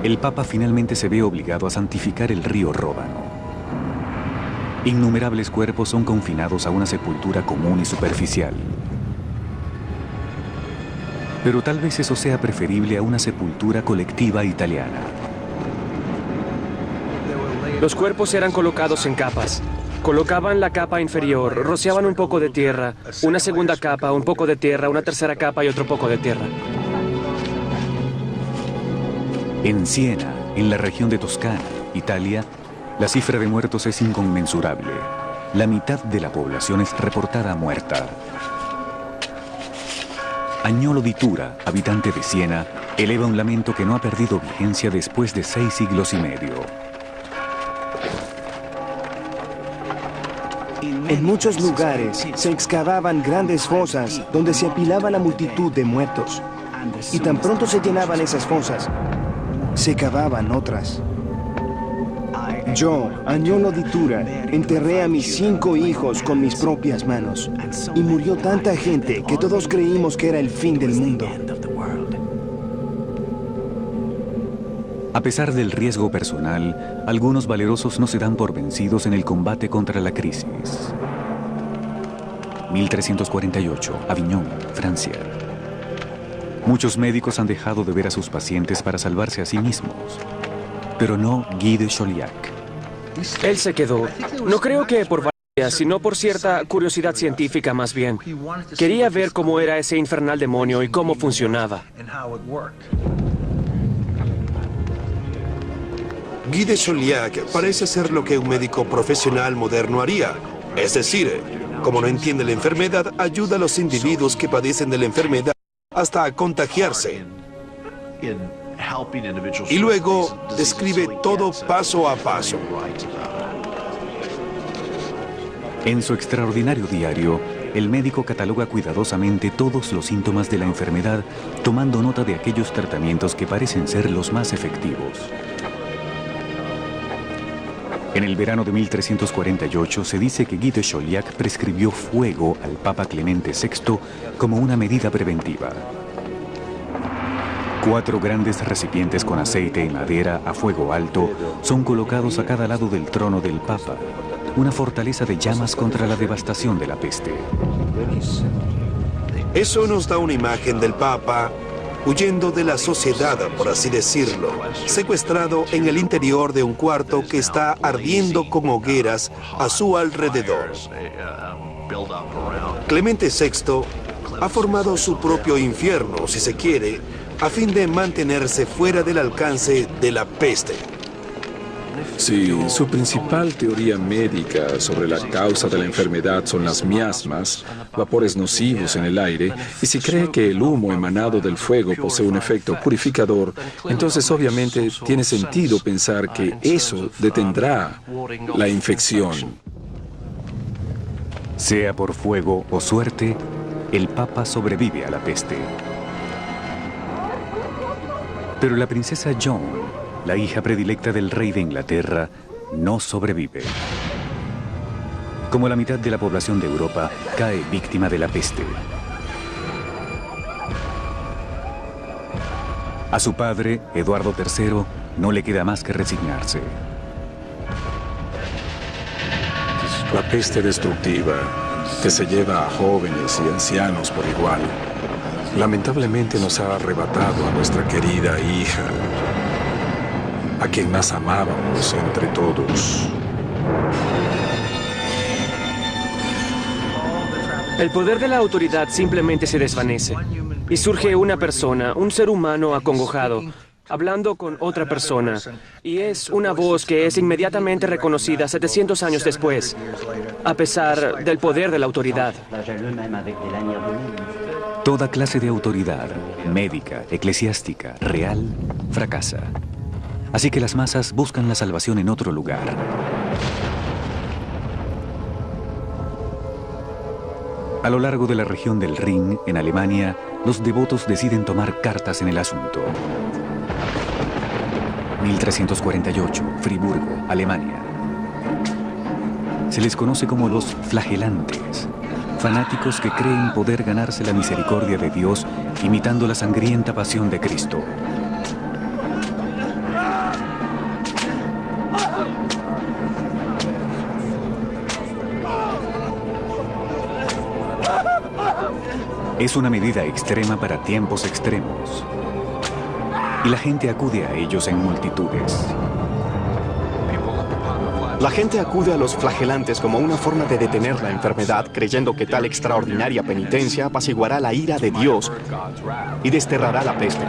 El Papa finalmente se ve obligado a santificar el río Ródano. Innumerables cuerpos son confinados a una sepultura común y superficial. Pero tal vez eso sea preferible a una sepultura colectiva italiana. Los cuerpos eran colocados en capas. Colocaban la capa inferior, rociaban un poco de tierra, una segunda capa, un poco de tierra, una tercera capa y otro poco de tierra. En Siena, en la región de Toscana, Italia, la cifra de muertos es inconmensurable. La mitad de la población es reportada muerta. Agnolo di Tura, habitante de Siena, eleva un lamento que no ha perdido vigencia después de 6 siglos y medio. En muchos lugares se excavaban grandes fosas donde se apilaba la multitud de muertos. Y tan pronto se llenaban esas fosas, se cavaban otras. Yo, Agnolo di Tura, enterré a mis 5 hijos con mis propias manos. Y murió tanta gente que todos creímos que era el fin del mundo. A pesar del riesgo personal, algunos valerosos no se dan por vencidos en el combate contra la crisis. 1348, Aviñón, Francia. Muchos médicos han dejado de ver a sus pacientes para salvarse a sí mismos, pero no Guy de Chauliac. Él se quedó. No creo que por vanidad, sino por cierta curiosidad científica más bien. Quería ver cómo era ese infernal demonio y cómo funcionaba. Guy de Chauliac parece ser lo que un médico profesional moderno haría. Es decir, como no entiende la enfermedad, ayuda a los individuos que padecen de la enfermedad hasta a contagiarse. Y luego describe todo paso a paso. En su extraordinario diario, el médico cataloga cuidadosamente todos los síntomas de la enfermedad, tomando nota de aquellos tratamientos que parecen ser los más efectivos. En el verano de 1348 se dice que Guy de Chauliac prescribió fuego al Papa Clemente VI como una medida preventiva. 4 grandes recipientes con aceite y madera a fuego alto son colocados a cada lado del trono del Papa, una fortaleza de llamas contra la devastación de la peste. Eso nos da una imagen del Papa huyendo de la sociedad, por así decirlo, secuestrado en el interior de un cuarto que está ardiendo con hogueras a su alrededor. Clemente VI ha formado su propio infierno, si se quiere, a fin de mantenerse fuera del alcance de la peste. Sí, su principal teoría médica sobre la causa de la enfermedad son las miasmas, vapores nocivos en el aire, y si cree que el humo emanado del fuego posee un efecto purificador, entonces obviamente tiene sentido pensar que eso detendrá la infección. Sea por fuego o suerte, el Papa sobrevive a la peste. Pero la princesa Joan, la hija predilecta del rey de Inglaterra, no sobrevive. Como la mitad de la población de Europa, cae víctima de la peste. A su padre, Eduardo III, no le queda más que resignarse. La peste destructiva, que se lleva a jóvenes y ancianos por igual, lamentablemente nos ha arrebatado a nuestra querida hija, a quien más amábamos entre todos. El poder de la autoridad simplemente se desvanece y surge una persona, un ser humano acongojado, hablando con otra persona, y es una voz que es inmediatamente reconocida 700 años después, a pesar del poder de la autoridad. Toda clase de autoridad, médica, eclesiástica, real, fracasa. Así que las masas buscan la salvación en otro lugar. A lo largo de la región del Rin, en Alemania, los devotos deciden tomar cartas en el asunto. 1348, Friburgo, Alemania. Se les conoce como los flagelantes, fanáticos que creen poder ganarse la misericordia de Dios imitando la sangrienta pasión de Cristo. Es una medida extrema para tiempos extremos. Y la gente acude a ellos en multitudes. La gente acude a los flagelantes como una forma de detener la enfermedad, creyendo que tal extraordinaria penitencia apaciguará la ira de Dios y desterrará la peste.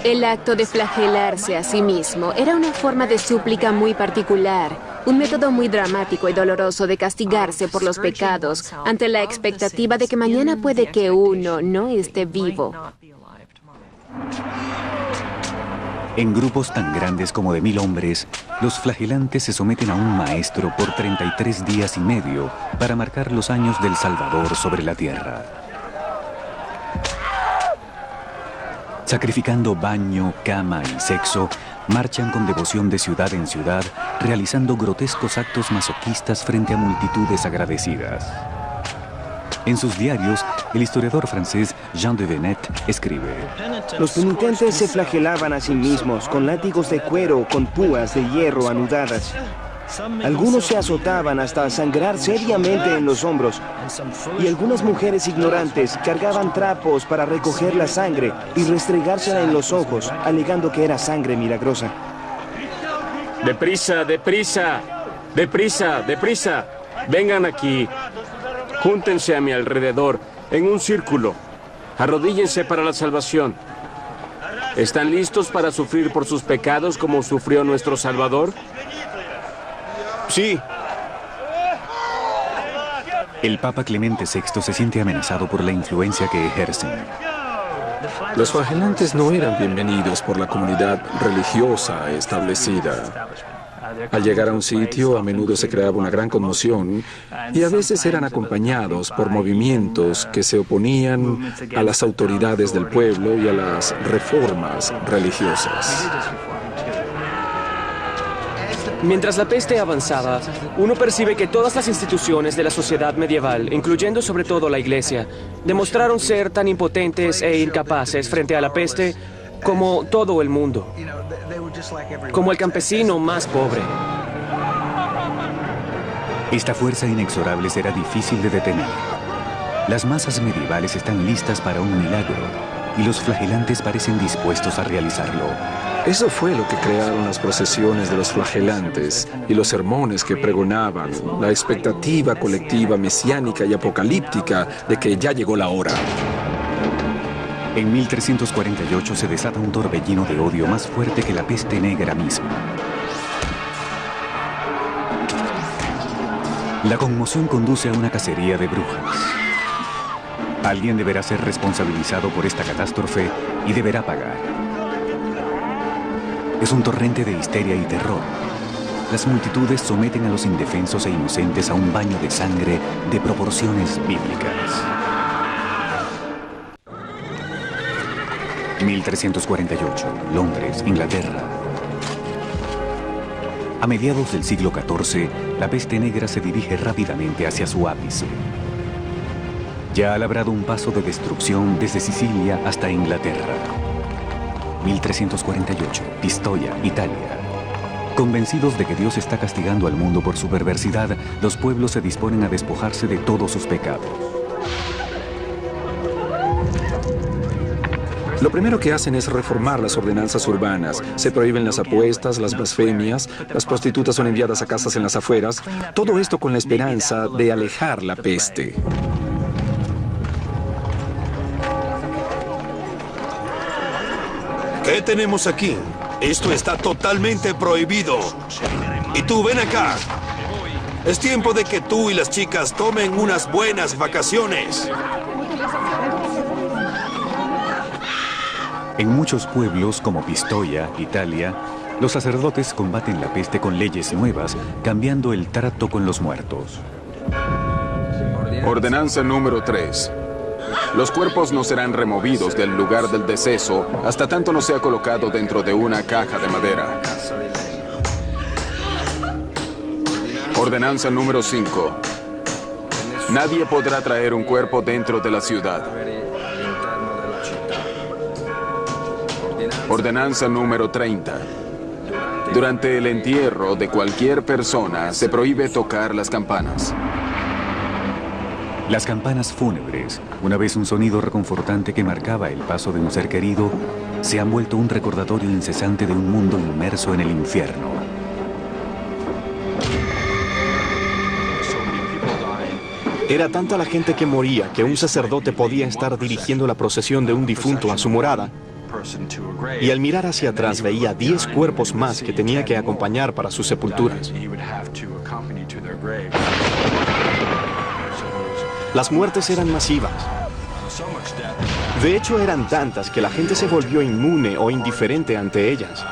El acto de flagelarse a sí mismo era una forma de súplica muy particular, un método muy dramático y doloroso de castigarse por los pecados ante la expectativa de que mañana puede que uno no esté vivo. En grupos tan grandes como de 1000 hombres, los flagelantes se someten a un maestro por 33 días y medio para marcar los años del Salvador sobre la tierra. Sacrificando baño, cama y sexo, marchan con devoción de ciudad en ciudad, realizando grotescos actos masoquistas frente a multitudes agradecidas. En sus diarios, el historiador francés Jean de Venette escribe: Los penitentes se flagelaban a sí mismos con látigos de cuero con púas de hierro anudadas. Algunos se azotaban hasta sangrar seriamente en los hombros, y algunas mujeres ignorantes cargaban trapos para recoger la sangre y restregársela en los ojos, alegando que era sangre milagrosa. ¡Deprisa, deprisa! ¡Deprisa, deprisa! Vengan aquí. Júntense a mi alrededor, en un círculo. Arrodíllense para la salvación. ¿Están listos para sufrir por sus pecados como sufrió nuestro Salvador? Sí. El Papa Clemente VI se siente amenazado por la influencia que ejercen. Los flagelantes no eran bienvenidos por la comunidad religiosa establecida. Al llegar a un sitio, a menudo se creaba una gran conmoción y a veces eran acompañados por movimientos que se oponían a las autoridades del pueblo y a las reformas religiosas. Mientras la peste avanzaba, uno percibe que todas las instituciones de la sociedad medieval, incluyendo sobre todo la Iglesia, demostraron ser tan impotentes e incapaces frente a la peste como todo el mundo, como el campesino más pobre. Esta fuerza inexorable será difícil de detener. Las masas medievales están listas para un milagro y los flagelantes parecen dispuestos a realizarlo. Eso fue lo que crearon las procesiones de los flagelantes y los sermones que pregonaban, la expectativa colectiva mesiánica y apocalíptica de que ya llegó la hora. En 1348 se desata un torbellino de odio más fuerte que la peste negra misma. La conmoción conduce a una cacería de brujas. Alguien deberá ser responsabilizado por esta catástrofe y deberá pagar. Es un torrente de histeria y terror. las multitudes someten a los indefensos e inocentes a un baño de sangre de proporciones bíblicas. 1348, Londres, Inglaterra. A mediados del siglo XIV, la peste negra se dirige rápidamente hacia su ápice. Ya ha labrado un paso de destrucción desde Sicilia hasta Inglaterra. 1348, Pistoia, Italia. Convencidos de que Dios está castigando al mundo por su perversidad, los pueblos se disponen a despojarse de todos sus pecados. Lo primero que hacen es reformar las ordenanzas urbanas. Se prohíben las apuestas, las blasfemias, las prostitutas son enviadas a casas en las afueras. Todo esto con la esperanza de alejar la peste. ¿Qué tenemos aquí? Esto está totalmente prohibido. Y tú, ven acá. Es tiempo de que tú y las chicas tomen unas buenas vacaciones. En muchos pueblos, como Pistoia, Italia, los sacerdotes combaten la peste con leyes nuevas, cambiando el trato con los muertos. Ordenanza número 3. Los cuerpos no serán removidos del lugar del deceso hasta tanto no sea colocado dentro de una caja de madera. Ordenanza número 5. Nadie podrá traer un cuerpo dentro de la ciudad. Ordenanza número 30. Durante el entierro de cualquier persona se prohíbe tocar las campanas. Las campanas fúnebres, una vez un sonido reconfortante que marcaba el paso de un ser querido, se han vuelto un recordatorio incesante de un mundo inmerso en el infierno. Era tanta la gente que moría que un sacerdote podía estar dirigiendo la procesión de un difunto a su morada, y al mirar hacia atrás veía 10 cuerpos más que tenía que acompañar para sus sepulturas. Las muertes eran masivas. De hecho, eran tantas que la gente se volvió inmune o indiferente ante ellas,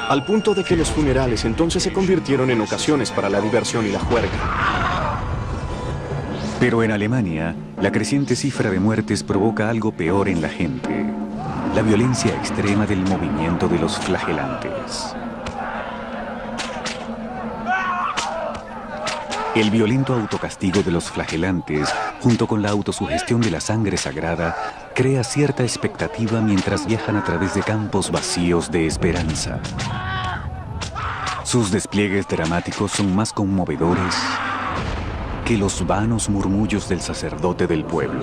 al punto de que los funerales entonces se convirtieron en ocasiones para la diversión y la juerga. Pero en Alemania, la creciente cifra de muertes provoca algo peor en la gente: la violencia extrema del movimiento de los flagelantes. El violento autocastigo de los flagelantes, junto con la autosugestión de la sangre sagrada, crea cierta expectativa mientras viajan a través de campos vacíos de esperanza. Sus despliegues dramáticos son más conmovedores que los vanos murmullos del sacerdote del pueblo.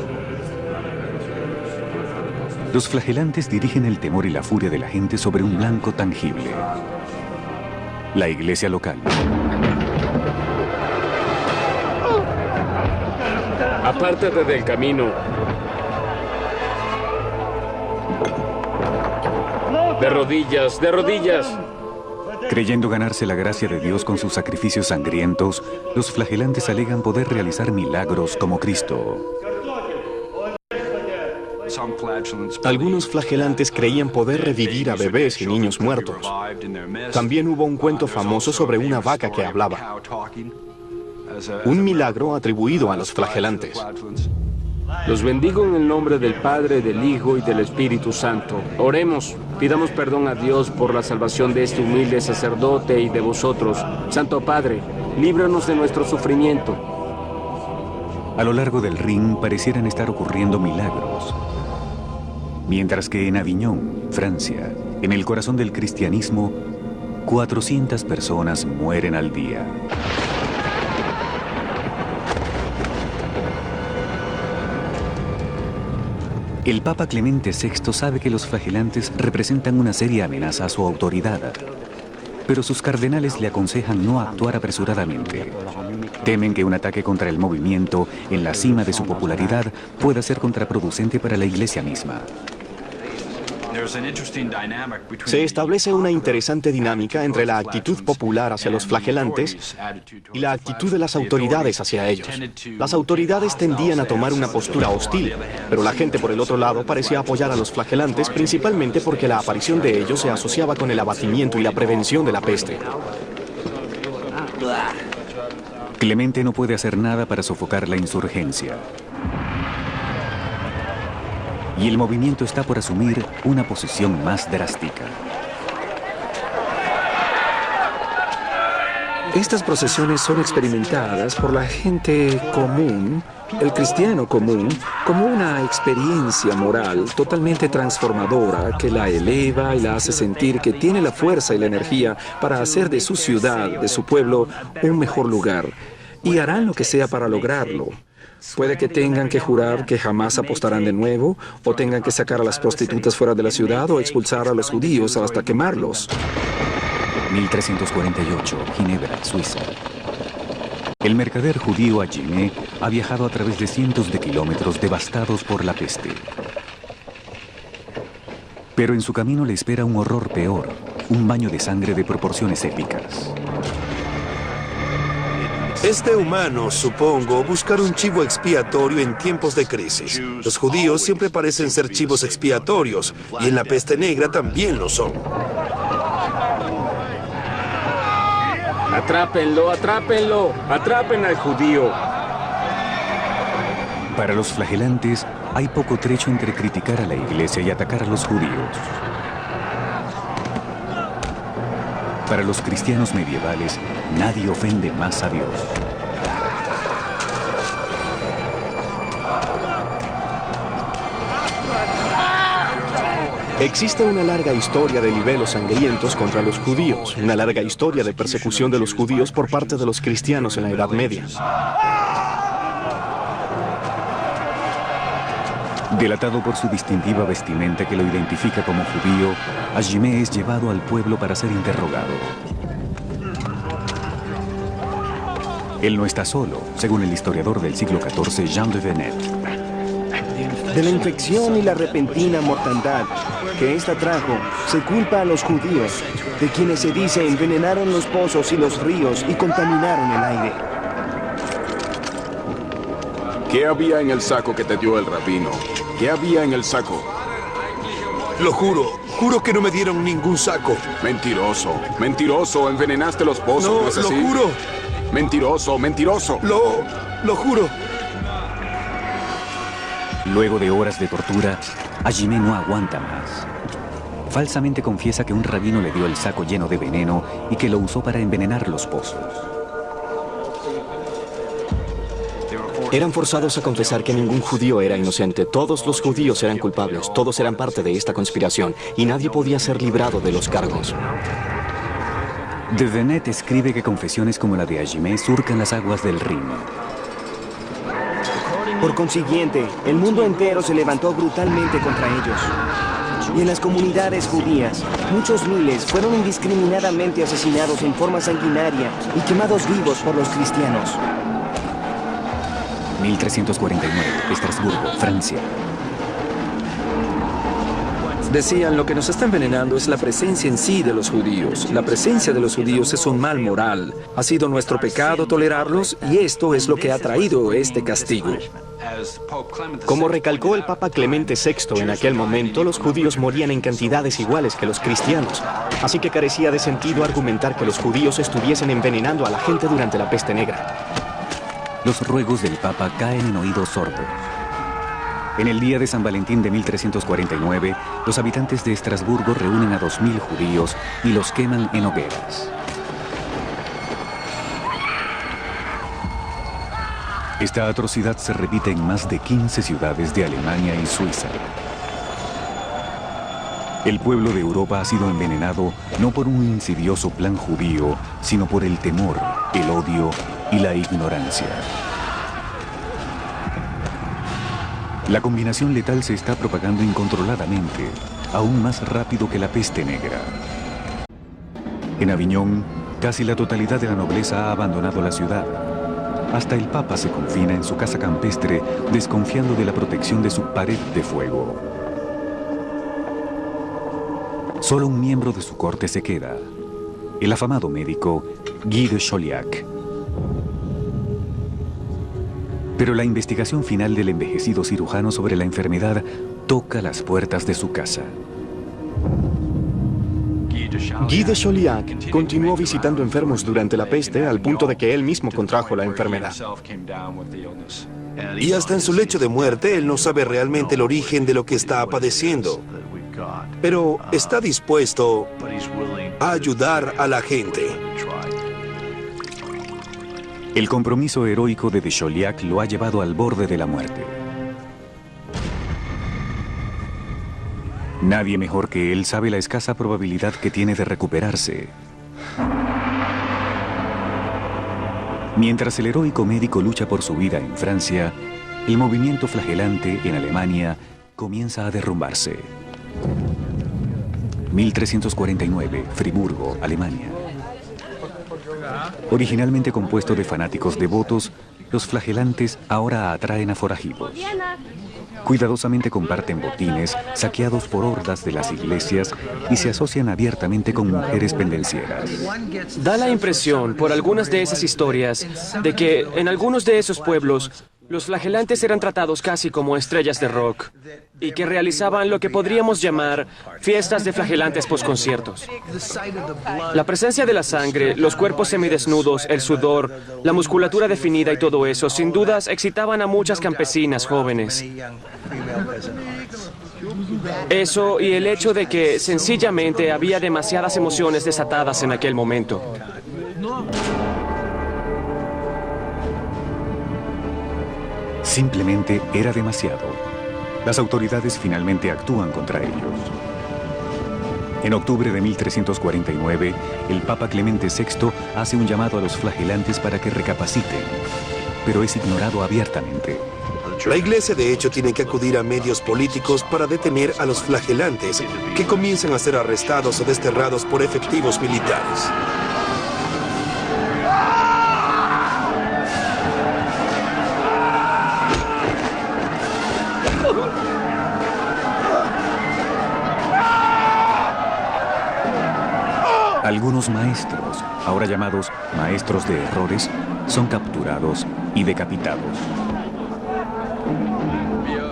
Los flagelantes dirigen el temor y la furia de la gente sobre un blanco tangible: la iglesia local. Apártate del camino. De rodillas, de rodillas. Creyendo ganarse la gracia de Dios con sus sacrificios sangrientos, los flagelantes alegan poder realizar milagros como Cristo. Algunos flagelantes creían poder revivir a bebés y niños muertos. También hubo un cuento famoso sobre una vaca que hablaba. Un milagro atribuido a los flagelantes. Los bendigo en el nombre del Padre, del Hijo y del Espíritu Santo. Oremos, pidamos perdón a Dios por la salvación de este humilde sacerdote y de vosotros. Santo Padre, líbranos de nuestro sufrimiento. A lo largo del Rin parecieran estar ocurriendo milagros. Mientras que en Aviñón, Francia, en el corazón del cristianismo, 400 personas mueren al día. El Papa Clemente VI sabe que los flagelantes representan una seria amenaza a su autoridad, pero sus cardenales le aconsejan no actuar apresuradamente. Temen que un ataque contra el movimiento, en la cima de su popularidad, pueda ser contraproducente para la Iglesia misma. Se establece una interesante dinámica entre la actitud popular hacia los flagelantes y la actitud de las autoridades hacia ellos. Las autoridades tendían a tomar una postura hostil, pero la gente por el otro lado parecía apoyar a los flagelantes principalmente porque la aparición de ellos se asociaba con el abatimiento y la prevención de la peste. Clemente no puede hacer nada para sofocar la insurgencia. Y el movimiento está por asumir una posición más drástica. Estas procesiones son experimentadas por la gente común, el cristiano común, como una experiencia moral totalmente transformadora que la eleva y la hace sentir que tiene la fuerza y la energía para hacer de su ciudad, de su pueblo, un mejor lugar. Y harán lo que sea para lograrlo. Puede que tengan que jurar que jamás apostarán de nuevo, o tengan que sacar a las prostitutas fuera de la ciudad o expulsar a los judíos hasta quemarlos. 1348, Ginebra, Suiza. El mercader judío Ajimé ha viajado a través de cientos de kilómetros devastados por la peste. Pero en su camino le espera un horror peor, un baño de sangre de proporciones épicas. Es de humano, supongo, buscar un chivo expiatorio en tiempos de crisis. Los judíos siempre parecen ser chivos expiatorios, y en la peste negra también lo son. ¡Atrápenlo, atrápenlo! ¡Atrapen al judío! Para los flagelantes, hay poco trecho entre criticar a la iglesia y atacar a los judíos. Para los cristianos medievales, nadie ofende más a Dios. Existe una larga historia de libelos sangrientos contra los judíos, una larga historia de persecución de los judíos por parte de los cristianos en la Edad Media. Delatado por su distintiva vestimenta que lo identifica como judío, Ajimé es llevado al pueblo para ser interrogado. Él no está solo, según el historiador del siglo XIV, Jean de Venette. De la infección y la repentina mortandad que ésta trajo, se culpa a los judíos, de quienes se dice envenenaron los pozos y los ríos y contaminaron el aire. ¿Qué había en el saco que te dio el rabino? ¿Qué había en el saco? Lo juro que no me dieron ningún saco. Mentiroso, mentiroso, envenenaste los pozos, ¿no es así? Lo juro. Mentiroso, mentiroso. Lo juro. Luego de horas de tortura, Ajimé no aguanta más. Falsamente confiesa que un rabino le dio el saco lleno de veneno y que lo usó para envenenar los pozos. Eran forzados a confesar que ningún judío era inocente. Todos los judíos eran culpables, todos eran parte de esta conspiración y nadie podía ser librado de los cargos. De Venette escribe que confesiones como la de Ajimé surcan las aguas del Rin. Por consiguiente, el mundo entero se levantó brutalmente contra ellos. Y en las comunidades judías, muchos miles fueron indiscriminadamente asesinados en forma sanguinaria y quemados vivos por los cristianos. 1349, Estrasburgo, Francia. Decían, lo que nos está envenenando es la presencia en sí de los judíos. La presencia de los judíos es un mal moral. Ha sido nuestro pecado tolerarlos y esto es lo que ha traído este castigo. Como recalcó el Papa Clemente VI en aquel momento, los judíos morían en cantidades iguales que los cristianos. Así que carecía de sentido argumentar que los judíos estuviesen envenenando a la gente durante la peste negra. Los ruegos del Papa caen en oídos sordos. En el día de San Valentín de 1349, los habitantes de Estrasburgo reúnen a 2000 judíos y los queman en hogueras. Esta atrocidad se repite en más de 15 ciudades de Alemania y Suiza. El pueblo de Europa ha sido envenenado no por un insidioso plan judío, sino por el temor, el odio y la ignorancia. La combinación letal se está propagando incontroladamente, aún más rápido que la peste negra. En Aviñón, casi la totalidad de la nobleza ha abandonado la ciudad. Hasta el Papa se confina en su casa campestre, desconfiando de la protección de su pared de fuego. Solo un miembro de su corte se queda, el afamado médico Guy de Chauliac. Pero la investigación final del envejecido cirujano sobre la enfermedad toca las puertas de su casa. Guy de Chauliac continuó visitando enfermos durante la peste al punto de que él mismo contrajo la enfermedad. Y hasta en su lecho de muerte, él no sabe realmente el origen de lo que está padeciendo, pero está dispuesto a ayudar a la gente. El compromiso heroico de Chauliac lo ha llevado al borde de la muerte. Nadie mejor que él sabe la escasa probabilidad que tiene de recuperarse. Mientras el heroico médico lucha por su vida en Francia, el movimiento flagelante en Alemania comienza a derrumbarse. 1349, Friburgo, Alemania. Originalmente compuesto de fanáticos devotos, los flagelantes ahora atraen a forajidos. Cuidadosamente comparten botines saqueados por hordas de las iglesias y se asocian abiertamente con mujeres pendencieras. Da la impresión, por algunas de esas historias, de que en algunos de esos pueblos los flagelantes eran tratados casi como estrellas de rock y que realizaban lo que podríamos llamar fiestas de flagelantes posconciertos. La presencia de la sangre, los cuerpos semidesnudos, el sudor, la musculatura definida y todo eso, sin dudas, excitaban a muchas campesinas jóvenes. Eso y el hecho de que sencillamente había demasiadas emociones desatadas en aquel momento. Simplemente era demasiado. Las autoridades finalmente actúan contra ellos. En octubre de 1349, el Papa Clemente VI hace un llamado a los flagelantes para que recapaciten, pero es ignorado abiertamente. La iglesia, de hecho, tiene que acudir a medios políticos para detener a los flagelantes, que comienzan a ser arrestados o desterrados por efectivos militares. Algunos maestros, ahora llamados maestros de errores, son capturados y decapitados.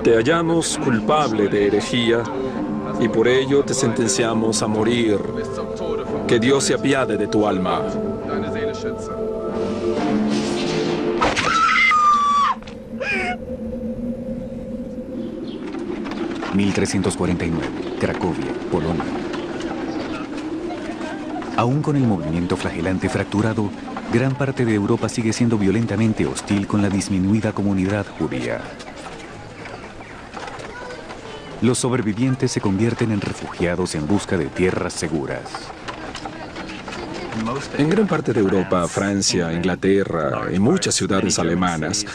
Te hallamos culpable de herejía y por ello te sentenciamos a morir. Que Dios se apiade de tu alma. ...1349, Cracovia, Polonia. Aún con el movimiento flagelante fracturado, gran parte de Europa sigue siendo violentamente hostil con la disminuida comunidad judía. Los sobrevivientes se convierten en refugiados en busca de tierras seguras. En gran parte de Europa, Francia, Inglaterra y muchas ciudades alemanas,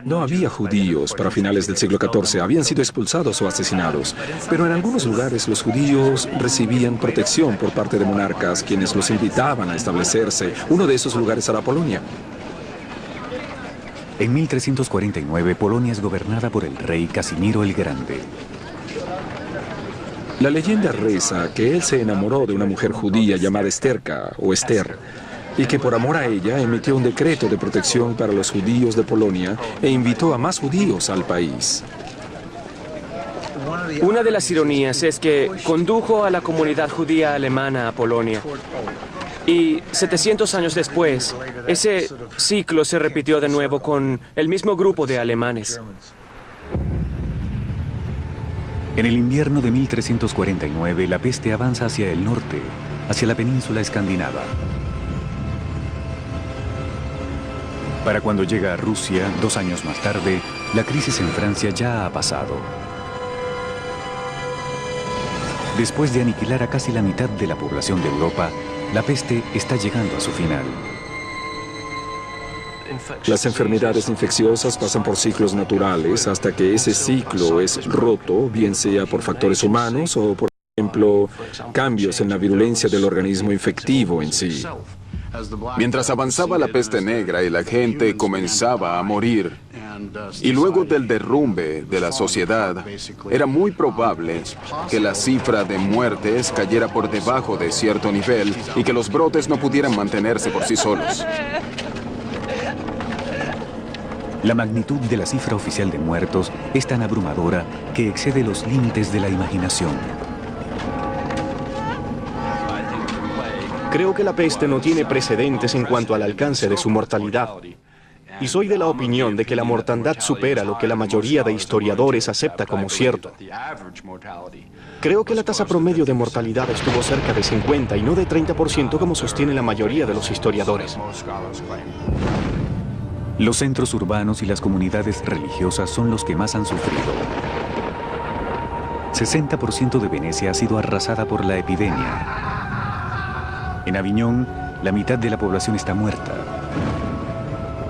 no había judíos para finales del siglo XIV, habían sido expulsados o asesinados. Pero en algunos lugares los judíos recibían protección por parte de monarcas, quienes los invitaban a establecerse. Uno de esos lugares era Polonia. En 1349, Polonia es gobernada por el rey Casimiro el Grande. La leyenda reza que él se enamoró de una mujer judía llamada Esterka o Esther, y que por amor a ella emitió un decreto de protección para los judíos de Polonia e invitó a más judíos al país. Una de las ironías es que condujo a la comunidad judía alemana a Polonia. Y 700 años después, ese ciclo se repitió de nuevo con el mismo grupo de alemanes. En el invierno de 1349, la peste avanza hacia el norte, hacia la península escandinava. Para cuando llega a Rusia, 2 años más tarde, la crisis en Francia ya ha pasado. Después de aniquilar a casi la mitad de la población de Europa, la peste está llegando a su final. Las enfermedades infecciosas pasan por ciclos naturales hasta que ese ciclo es roto, bien sea por factores humanos o, por ejemplo, cambios en la virulencia del organismo infectivo en sí. Mientras avanzaba la peste negra y la gente comenzaba a morir, y luego del derrumbe de la sociedad, era muy probable que la cifra de muertes cayera por debajo de cierto nivel y que los brotes no pudieran mantenerse por sí solos. La magnitud de la cifra oficial de muertos es tan abrumadora que excede los límites de la imaginación. Creo que la peste no tiene precedentes en cuanto al alcance de su mortalidad. Y soy de la opinión de que la mortandad supera lo que la mayoría de historiadores acepta como cierto. Creo que la tasa promedio de mortalidad estuvo cerca de 50 y no de 30% como sostiene la mayoría de los historiadores. Los centros urbanos y las comunidades religiosas son los que más han sufrido. 60% de Venecia ha sido arrasada por la epidemia. En Aviñón, la mitad de la población está muerta.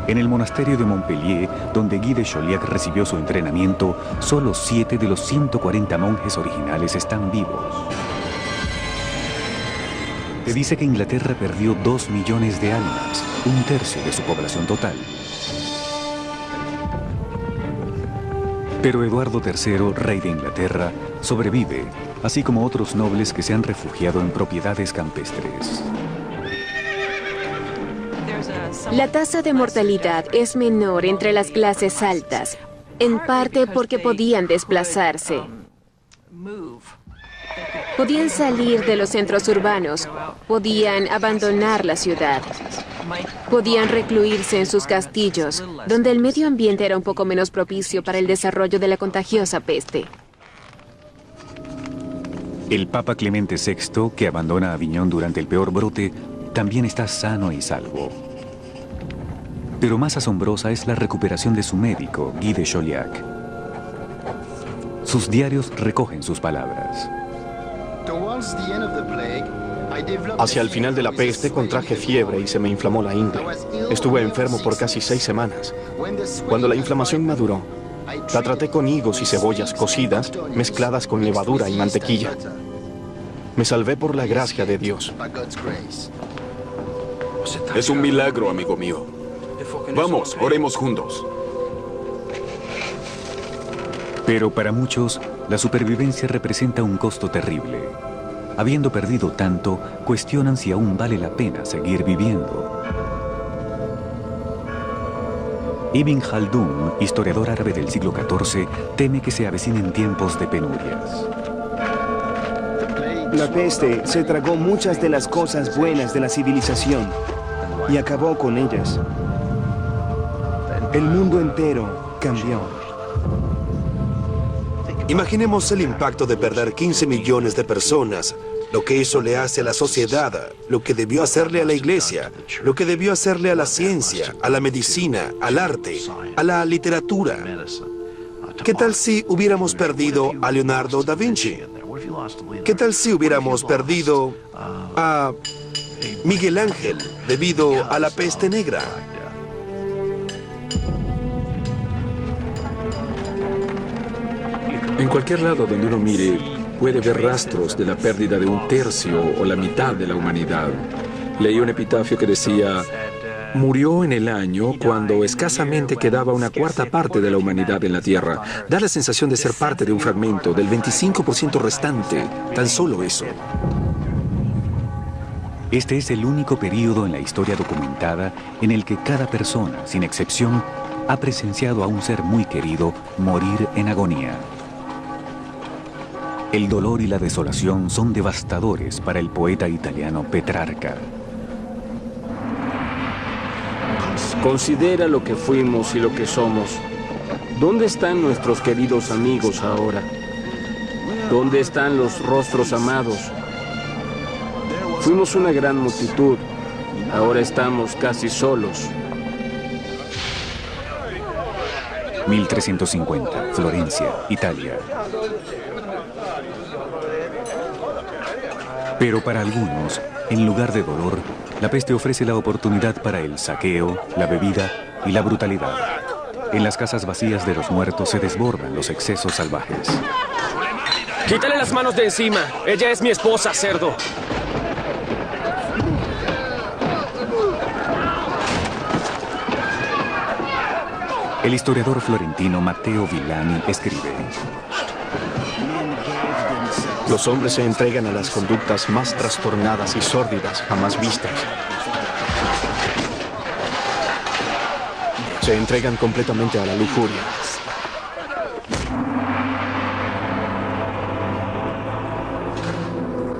En el monasterio de Montpellier, donde Guy de Chauliac recibió su entrenamiento, solo 7 de los 140 monjes originales están vivos. Se dice que Inglaterra perdió 2 millones de almas, un tercio de su población total. Pero Eduardo III, rey de Inglaterra, sobrevive, así como otros nobles que se han refugiado en propiedades campestres. La tasa de mortalidad es menor entre las clases altas, en parte porque podían desplazarse. Podían salir de los centros urbanos, podían abandonar la ciudad, podían recluirse en sus castillos, donde el medio ambiente era un poco menos propicio para el desarrollo de la contagiosa peste. El Papa Clemente VI, que abandona Aviñón durante el peor brote, también está sano y salvo. Pero más asombrosa es la recuperación de su médico, Guy de Chauliac. Sus diarios recogen sus palabras. Hacia el final de la peste contraje fiebre y se me inflamó la ingle. Estuve enfermo por casi 6 semanas. Cuando la inflamación maduró, la traté con higos y cebollas cocidas mezcladas con levadura y mantequilla. Me salvé por la gracia de Dios. Es un milagro, amigo mío. Vamos, oremos juntos. Pero para muchos, la supervivencia representa un costo terrible. Habiendo perdido tanto, cuestionan si aún vale la pena seguir viviendo. Ibn Khaldun, historiador árabe del siglo XIV, teme que se avecinen tiempos de penurias. La peste se tragó muchas de las cosas buenas de la civilización y acabó con ellas. El mundo entero cambió. Imaginemos el impacto de perder 15 millones de personas, lo que eso le hace a la sociedad, lo que debió hacerle a la iglesia, lo que debió hacerle a la ciencia, a la medicina, al arte, a la literatura. ¿Qué tal si hubiéramos perdido a Leonardo da Vinci? ¿Qué tal si hubiéramos perdido a Miguel Ángel debido a la peste negra? En cualquier lado donde uno mire, puede ver rastros de la pérdida de un tercio o la mitad de la humanidad. Leí un epitafio que decía: murió en el año cuando escasamente quedaba una cuarta parte de la humanidad en la Tierra. Da la sensación de ser parte de un fragmento del 25% restante, tan solo eso. Este es el único período en la historia documentada en el que cada persona, sin excepción, ha presenciado a un ser muy querido morir en agonía. El dolor y la desolación son devastadores para el poeta italiano Petrarca. Considera lo que fuimos y lo que somos. ¿Dónde están nuestros queridos amigos ahora? ¿Dónde están los rostros amados? Fuimos una gran multitud. Ahora estamos casi solos. 1350, Florencia, Italia. Pero para algunos, en lugar de dolor, la peste ofrece la oportunidad para el saqueo, la bebida y la brutalidad. En las casas vacías de los muertos se desbordan los excesos salvajes. ¡Quítale las manos de encima! ¡Ella es mi esposa, cerdo! El historiador florentino Matteo Villani escribe: Los hombres se entregan a las conductas más trastornadas y sórdidas jamás vistas. Se entregan completamente a la lujuria.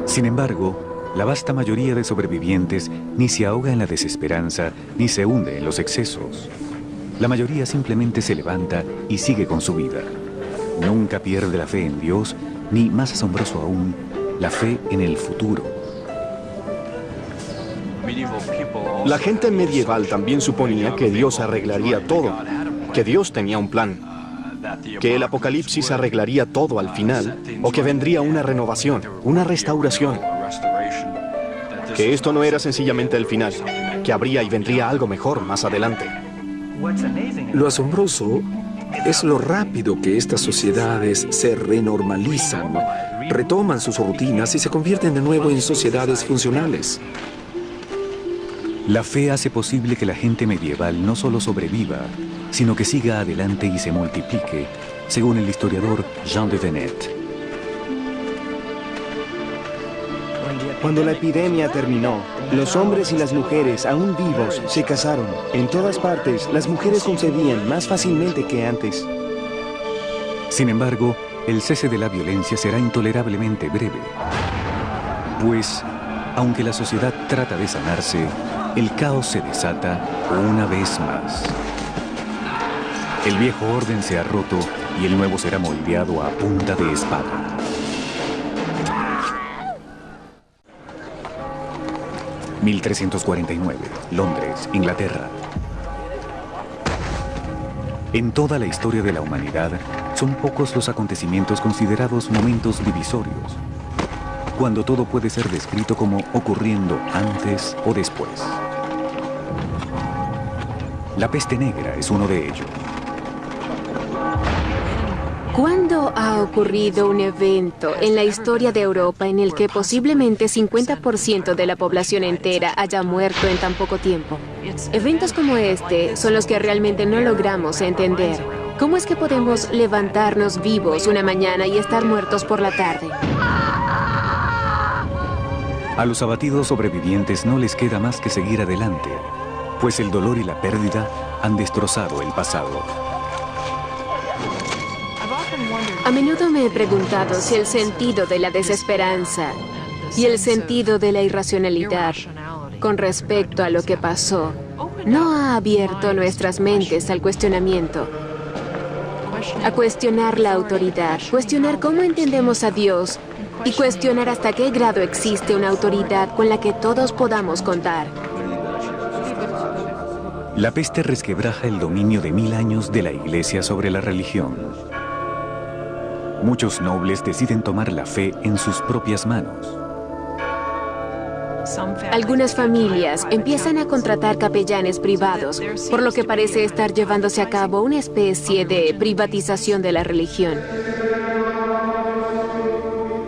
Sin embargo, La vasta mayoría de sobrevivientes ni se ahoga en la desesperanza ni se hunde en los excesos. La mayoría simplemente se levanta y sigue con su vida. Nunca pierde la fe en Dios, ni, más asombroso aún, la fe en el futuro. La gente medieval también suponía que Dios arreglaría todo, que Dios tenía un plan, que el Apocalipsis arreglaría todo al final, o que vendría una renovación, una restauración. Que esto no era sencillamente el final, que habría y vendría algo mejor más adelante. Lo asombroso es lo rápido que estas sociedades se renormalizan, retoman sus rutinas y se convierten de nuevo en sociedades funcionales. La fe hace posible que la gente medieval no solo sobreviva, sino que siga adelante y se multiplique, según el historiador Jean de Venette. Cuando la epidemia terminó, los hombres y las mujeres, aún vivos, se casaron. En todas partes, las mujeres concebían más fácilmente que antes. Sin embargo, el cese de la violencia será intolerablemente breve. Pues, aunque la sociedad trata de sanarse, el caos se desata una vez más. El viejo orden se ha roto y el nuevo será moldeado a punta de espada. (1349), Londres, Inglaterra. En toda la historia de la humanidad, son pocos los acontecimientos considerados momentos divisorios, cuando todo puede ser descrito como ocurriendo antes o después. La peste negra es uno de ellos. ¿Cuándo ha ocurrido un evento en la historia de Europa en el que posiblemente 50% de la población entera haya muerto en tan poco tiempo? Eventos como este son los que realmente no logramos entender. ¿Cómo es que podemos levantarnos vivos una mañana y estar muertos por la tarde? A los abatidos sobrevivientes no les queda más que seguir adelante, pues el dolor y la pérdida han destrozado el pasado. A menudo me he preguntado si el sentido de la desesperanza y el sentido de la irracionalidad con respecto a lo que pasó no ha abierto nuestras mentes al cuestionamiento, a cuestionar la autoridad, cuestionar cómo entendemos a Dios y cuestionar hasta qué grado existe una autoridad con la que todos podamos contar. La peste resquebraja el dominio de 1000 años de la Iglesia sobre la religión. Muchos nobles deciden tomar la fe en sus propias manos. Algunas familias empiezan a contratar capellanes privados, por lo que parece estar llevándose a cabo una especie de privatización de la religión.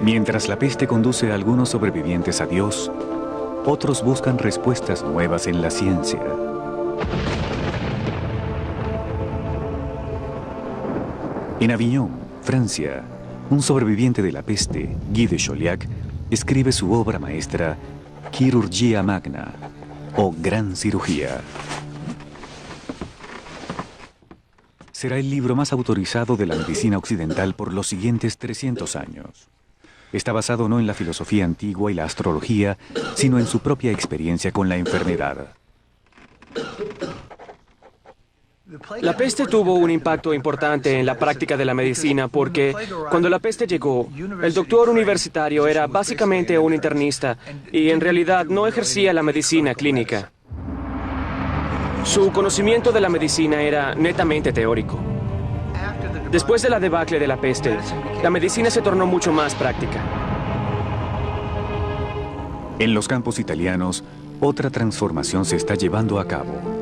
Mientras la peste conduce a algunos sobrevivientes a Dios, otros buscan respuestas nuevas en la ciencia. En Avignon, Francia, un sobreviviente de la peste, Guy de Chauliac, escribe su obra maestra, Chirurgia Magna, o Gran Cirugía. Será el libro más autorizado de la medicina occidental por los siguientes 300 años. Está basado no en la filosofía antigua y la astrología, sino en su propia experiencia con la enfermedad. La peste tuvo un impacto importante en la práctica de la medicina porque cuando la peste llegó, el doctor universitario era básicamente un internista y en realidad no ejercía la medicina clínica. Su conocimiento de la medicina era netamente teórico. Después de la debacle de la peste, la medicina se tornó mucho más práctica. En los campos italianos, otra transformación se está llevando a cabo.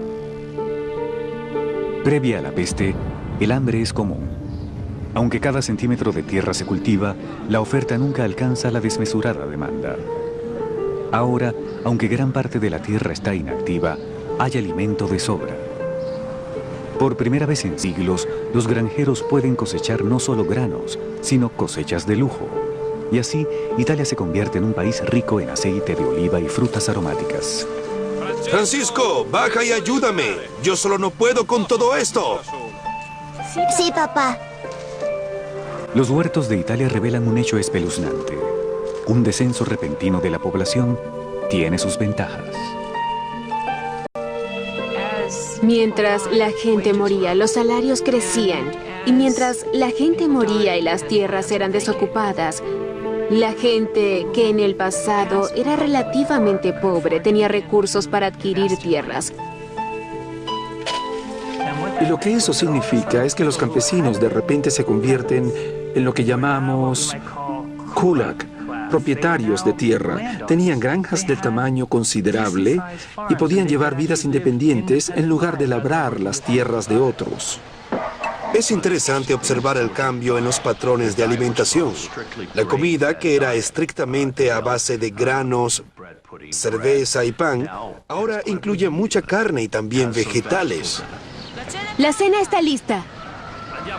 Previa a la peste, el hambre es común. Aunque cada centímetro de tierra se cultiva, la oferta nunca alcanza la desmesurada demanda. Ahora, aunque gran parte de la tierra está inactiva, hay alimento de sobra. Por primera vez en siglos, los granjeros pueden cosechar no solo granos, sino cosechas de lujo. Y así, Italia se convierte en un país rico en aceite de oliva y frutas aromáticas. Francisco, baja y ayúdame. Yo solo no puedo con todo esto. Sí, papá. Los huertos de Italia revelan un hecho espeluznante. un descenso repentino de la población tiene sus ventajas. Mientras la gente moría, los salarios crecían. Y mientras la gente moría y las tierras eran desocupadas, la gente que en el pasado era relativamente pobre tenía recursos para adquirir tierras. Y lo que eso significa es que los campesinos de repente se convierten en lo que llamamos kulak, propietarios de tierra. Tenían granjas de tamaño considerable y podían llevar vidas independientes en lugar de labrar las tierras de otros. Es interesante observar el cambio en los patrones de alimentación. La comida, que era estrictamente a base de granos, cerveza y pan, ahora incluye mucha carne y también vegetales. La cena está lista.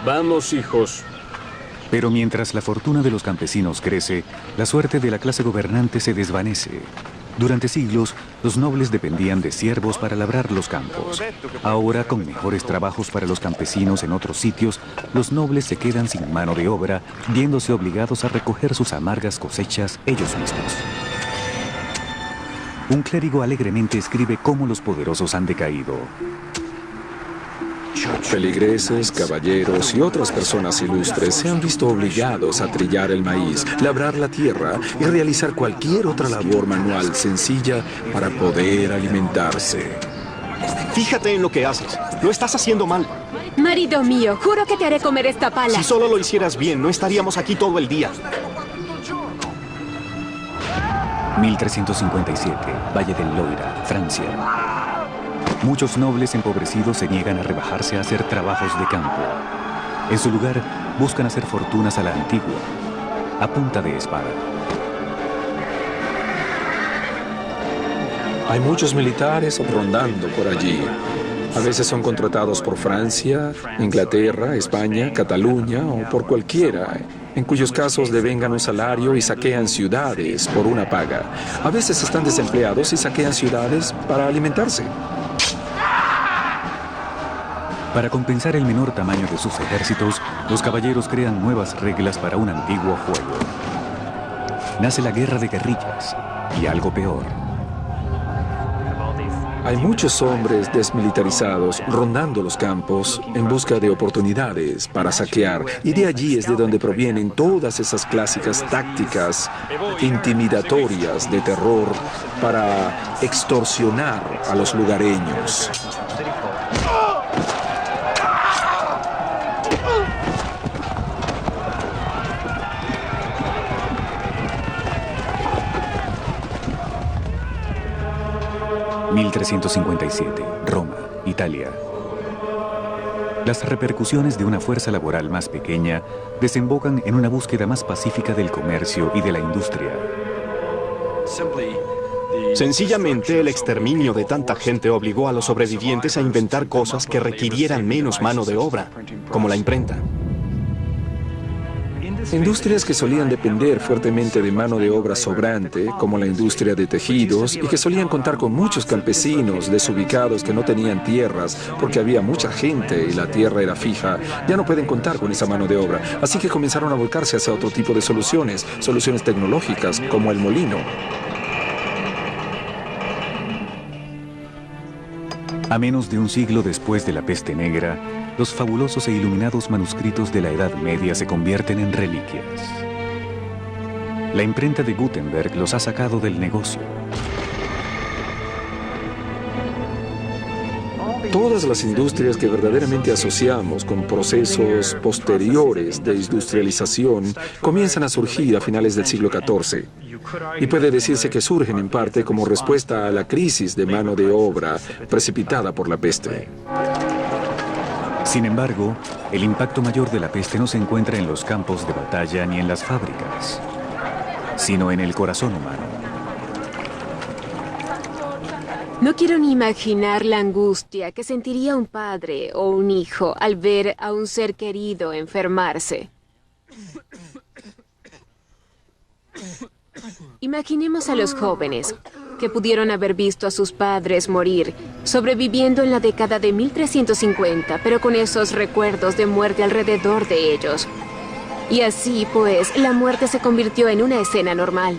Vamos, hijos. Pero mientras la fortuna de los campesinos crece, la suerte de la clase gobernante se desvanece. Durante siglos, los nobles dependían de siervos para labrar los campos. Ahora, con mejores trabajos para los campesinos en otros sitios, los nobles se quedan sin mano de obra, viéndose obligados a recoger sus amargas cosechas ellos mismos. Un clérigo alegremente escribe cómo los poderosos han decaído. Feligreses, caballeros y otras personas ilustres se han visto obligados a trillar el maíz, labrar la tierra y realizar cualquier otra labor manual sencilla para poder alimentarse. Fíjate en lo que haces. Lo estás haciendo mal. Marido mío, juro que te haré comer esta pala. Si solo lo hicieras bien, no estaríamos aquí todo el día. 1357, Valle del Loira, Francia. Muchos nobles empobrecidos se niegan a rebajarse a hacer trabajos de campo. En su lugar, buscan hacer fortunas a la antigua, a punta de espada. Hay muchos militares rondando por allí. A veces son contratados por Francia, Inglaterra, España, Cataluña o por cualquiera, en cuyos casos devengan un salario y saquean ciudades por una paga. A veces están desempleados y saquean ciudades para alimentarse. Para compensar el menor tamaño de sus ejércitos, los caballeros crean nuevas reglas para un antiguo juego. Nace la guerra de guerrillas y algo peor. Hay muchos hombres desmilitarizados rondando los campos en busca de oportunidades para saquear, y de allí es de donde provienen todas esas clásicas tácticas intimidatorias de terror para extorsionar a los lugareños. (1357) Roma, Italia. Las repercusiones de una fuerza laboral más pequeña desembocan en una búsqueda más pacífica del comercio y de la industria. Sencillamente, el exterminio de tanta gente obligó a los sobrevivientes a inventar cosas que requirieran menos mano de obra, como la imprenta. Industrias que solían depender fuertemente de mano de obra sobrante, como la industria de tejidos, y que solían contar con muchos campesinos desubicados que no tenían tierras porque había mucha gente y la tierra era fija, ya no pueden contar con esa mano de obra. Así que comenzaron a volcarse hacia otro tipo de soluciones tecnológicas como el molino. A menos de un siglo después de la peste negra, los fabulosos e iluminados manuscritos de la Edad Media se convierten en reliquias. La imprenta de Gutenberg los ha sacado del negocio. Todas las industrias que verdaderamente asociamos con procesos posteriores de industrialización comienzan a surgir a finales del siglo XIV. Y puede decirse que surgen en parte como respuesta a la crisis de mano de obra precipitada por la peste. Sin embargo, el impacto mayor de la peste no se encuentra en los campos de batalla ni en las fábricas, sino en el corazón humano. No quiero ni imaginar la angustia que sentiría un padre o un hijo al ver a un ser querido enfermarse. Imaginemos a los jóvenes que pudieron haber visto a sus padres morir, sobreviviendo en la década de 1350, pero con esos recuerdos de muerte alrededor de ellos. Y así, pues, la muerte se convirtió en una escena normal.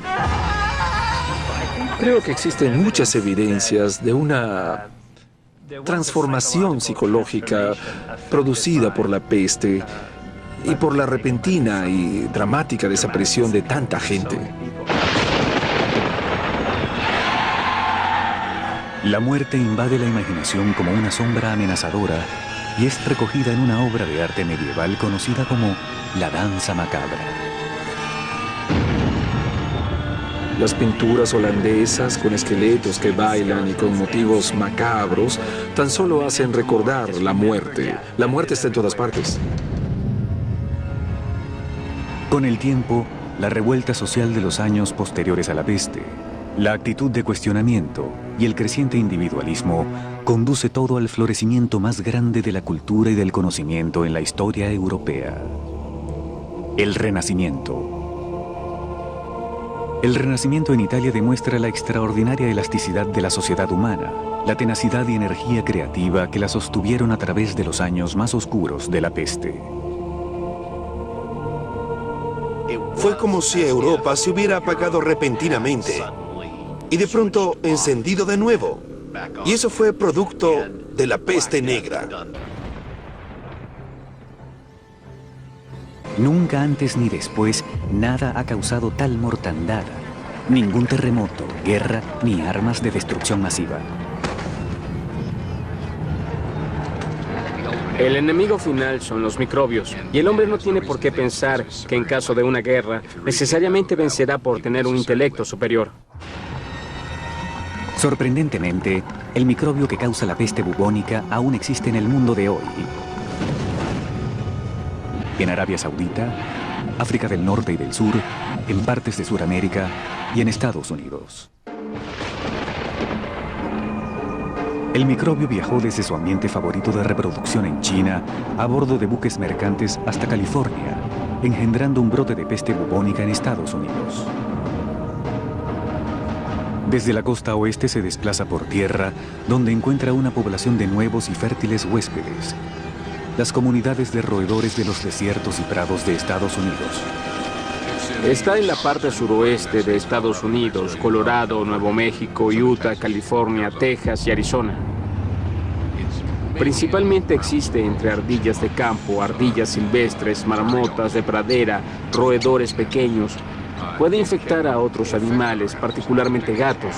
Creo que existen muchas evidencias de una transformación psicológica producida por la peste y por la repentina y dramática desaparición de tanta gente. La muerte invade la imaginación como una sombra amenazadora y es recogida en una obra de arte medieval conocida como la danza macabra. Las pinturas holandesas con esqueletos que bailan y con motivos macabros tan solo hacen recordar la muerte. La muerte está en todas partes. Con el tiempo, la revuelta social de los años posteriores a la peste, la actitud de cuestionamiento y el creciente individualismo conduce todo al florecimiento más grande de la cultura y del conocimiento en la historia europea. El Renacimiento. El Renacimiento en Italia demuestra la extraordinaria elasticidad de la sociedad humana, la tenacidad y energía creativa que la sostuvieron a través de los años más oscuros de la peste. Fue como si Europa se hubiera apagado repentinamente y de pronto encendido de nuevo. Y eso fue producto de la peste negra. Nunca antes ni después nada ha causado tal mortandad. Ningún terremoto, guerra ni armas de destrucción masiva. El enemigo final son los microbios, y el hombre no tiene por qué pensar que en caso de una guerra necesariamente vencerá por tener un intelecto superior. Sorprendentemente, el microbio que causa la peste bubónica aún existe en el mundo de hoy. En Arabia Saudita, África del Norte y del Sur, en partes de Sudamérica y en Estados Unidos. El microbio viajó desde su ambiente favorito de reproducción en China a bordo de buques mercantes hasta California, engendrando un brote de peste bubónica en Estados Unidos. Desde la costa oeste se desplaza por tierra, donde encuentra una población de nuevos y fértiles huéspedes, las comunidades de roedores de los desiertos y prados de Estados Unidos. Está en la parte suroeste de Estados Unidos, Colorado, Nuevo México, Utah, California, Texas y Arizona. Principalmente existe entre ardillas de campo, ardillas silvestres, marmotas de pradera, roedores pequeños. Puede infectar a otros animales, particularmente gatos.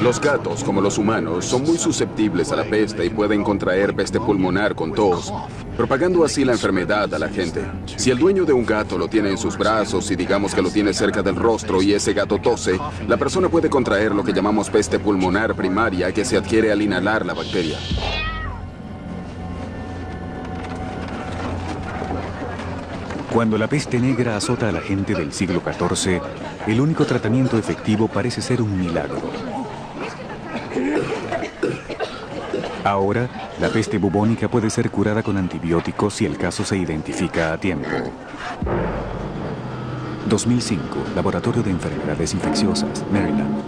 Los gatos, como los humanos, son muy susceptibles a la peste y pueden contraer peste pulmonar con tos, propagando así la enfermedad a la gente. Si el dueño de un gato lo tiene en sus brazos y digamos que lo tiene cerca del rostro y ese gato tose, la persona puede contraer lo que llamamos peste pulmonar primaria, que se adquiere al inhalar la bacteria. Cuando la peste negra azota a la gente del siglo XIV, el único tratamiento efectivo parece ser un milagro. Ahora, la peste bubónica puede ser curada con antibióticos si el caso se identifica a tiempo. 2005, Laboratorio de Enfermedades Infecciosas, Maryland.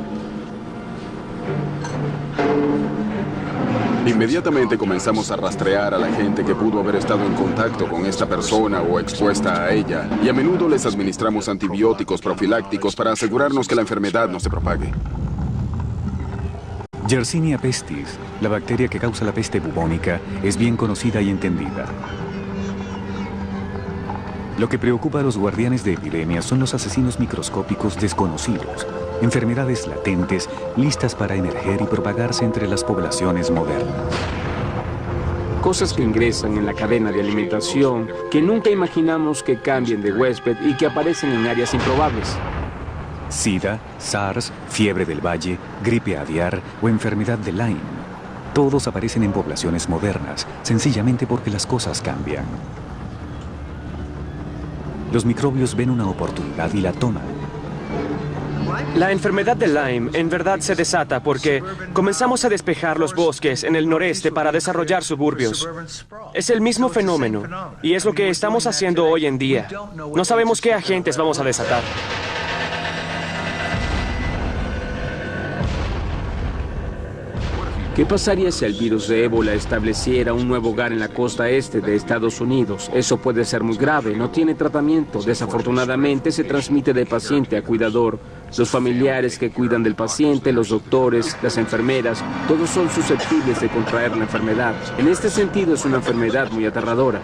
Inmediatamente comenzamos a rastrear a la gente que pudo haber estado en contacto con esta persona o expuesta a ella, y a menudo les administramos antibióticos profilácticos para asegurarnos que la enfermedad no se propague. Yersinia pestis, la bacteria que causa la peste bubónica, es bien conocida y entendida. Lo que preocupa a los guardianes de epidemias son los asesinos microscópicos desconocidos, enfermedades latentes listas para emerger y propagarse entre las poblaciones modernas. Cosas que ingresan en la cadena de alimentación que nunca imaginamos que cambien de huésped y que aparecen en áreas improbables. SIDA, SARS, fiebre del valle, gripe aviar o enfermedad de Lyme. Todos aparecen en poblaciones modernas, sencillamente porque las cosas cambian. Los microbios ven una oportunidad y la toman. La enfermedad de Lyme en verdad se desata porque comenzamos a despejar los bosques en el noreste para desarrollar suburbios. Es el mismo fenómeno y es lo que estamos haciendo hoy en día. No sabemos qué agentes vamos a desatar. ¿Qué pasaría si el virus de ébola estableciera un nuevo hogar en la costa este de Estados Unidos? Eso puede ser muy grave, no tiene tratamiento. Desafortunadamente se transmite de paciente a cuidador. Los familiares que cuidan del paciente, los doctores, las enfermeras, todos son susceptibles de contraer la enfermedad. En este sentido es una enfermedad muy aterradora.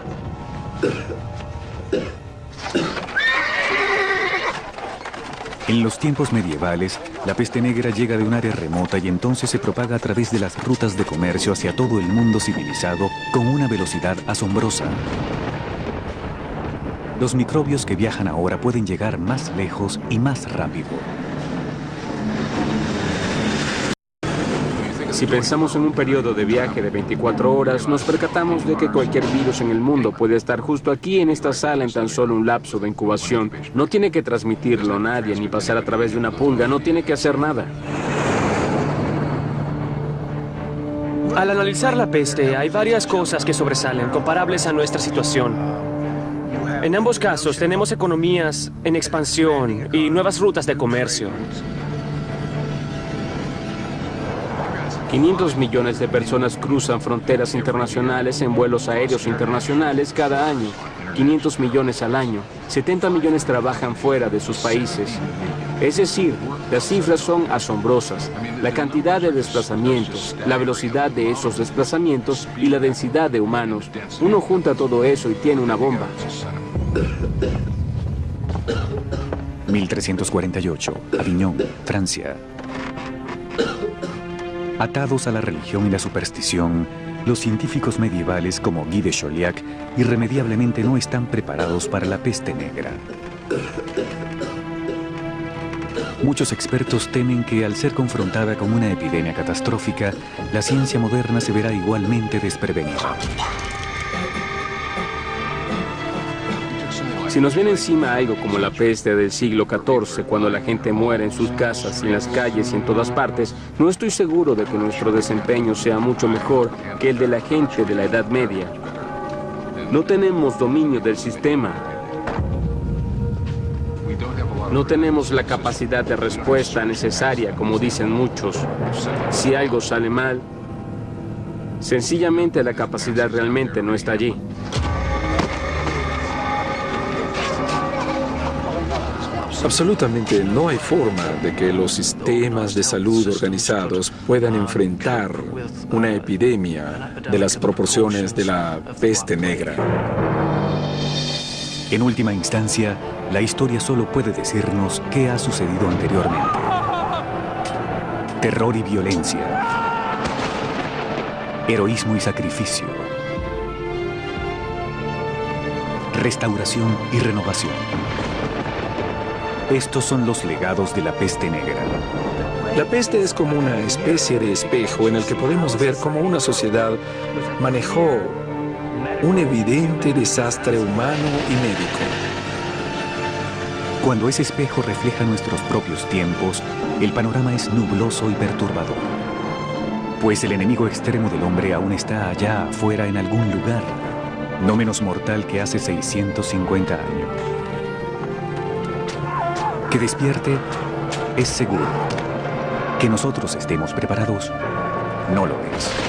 En los tiempos medievales, la peste negra llega de un área remota y entonces se propaga a través de las rutas de comercio hacia todo el mundo civilizado con una velocidad asombrosa. Los microbios que viajan ahora pueden llegar más lejos y más rápido. Si pensamos en un periodo de viaje de 24 horas, nos percatamos de que cualquier virus en el mundo puede estar justo aquí en esta sala en tan solo un lapso de incubación. No tiene que transmitirlo a nadie ni pasar a través de una pulga, no tiene que hacer nada. Al analizar la peste, hay varias cosas que sobresalen, comparables a nuestra situación. En ambos casos tenemos economías en expansión y nuevas rutas de comercio. 500 millones de personas cruzan fronteras internacionales en vuelos aéreos internacionales cada año. 500 millones al año. 70 millones trabajan fuera de sus países. Es decir, las cifras son asombrosas. La cantidad de desplazamientos, la velocidad de esos desplazamientos y la densidad de humanos. Uno junta todo eso y tiene una bomba. 1348, Aviñón, Francia. Atados a la religión y la superstición, los científicos medievales como Guy de Chauliac irremediablemente no están preparados para la peste negra. Muchos expertos temen que al ser confrontada con una epidemia catastrófica, la ciencia moderna se verá igualmente desprevenida. Si nos viene encima algo como la peste del siglo XIV, cuando la gente muere en sus casas, en las calles y en todas partes, no estoy seguro de que nuestro desempeño sea mucho mejor que el de la gente de la Edad Media. No tenemos dominio del sistema. No tenemos la capacidad de respuesta necesaria, como dicen muchos. Si algo sale mal, sencillamente la capacidad realmente no está allí. Absolutamente no hay forma de que los sistemas de salud organizados puedan enfrentar una epidemia de las proporciones de la peste negra. En última instancia, la historia solo puede decirnos qué ha sucedido anteriormente. Terror y violencia. Heroísmo y sacrificio. Restauración y renovación. Estos son los legados de la peste negra. La peste es como una especie de espejo en el que podemos ver cómo una sociedad manejó un evidente desastre humano y médico. Cuando ese espejo refleja nuestros propios tiempos, el panorama es nubloso y perturbador. Pues el enemigo extremo del hombre aún está allá afuera en algún lugar, no menos mortal que hace 650 años. Que despierte es seguro. Que nosotros estemos preparados, no lo es.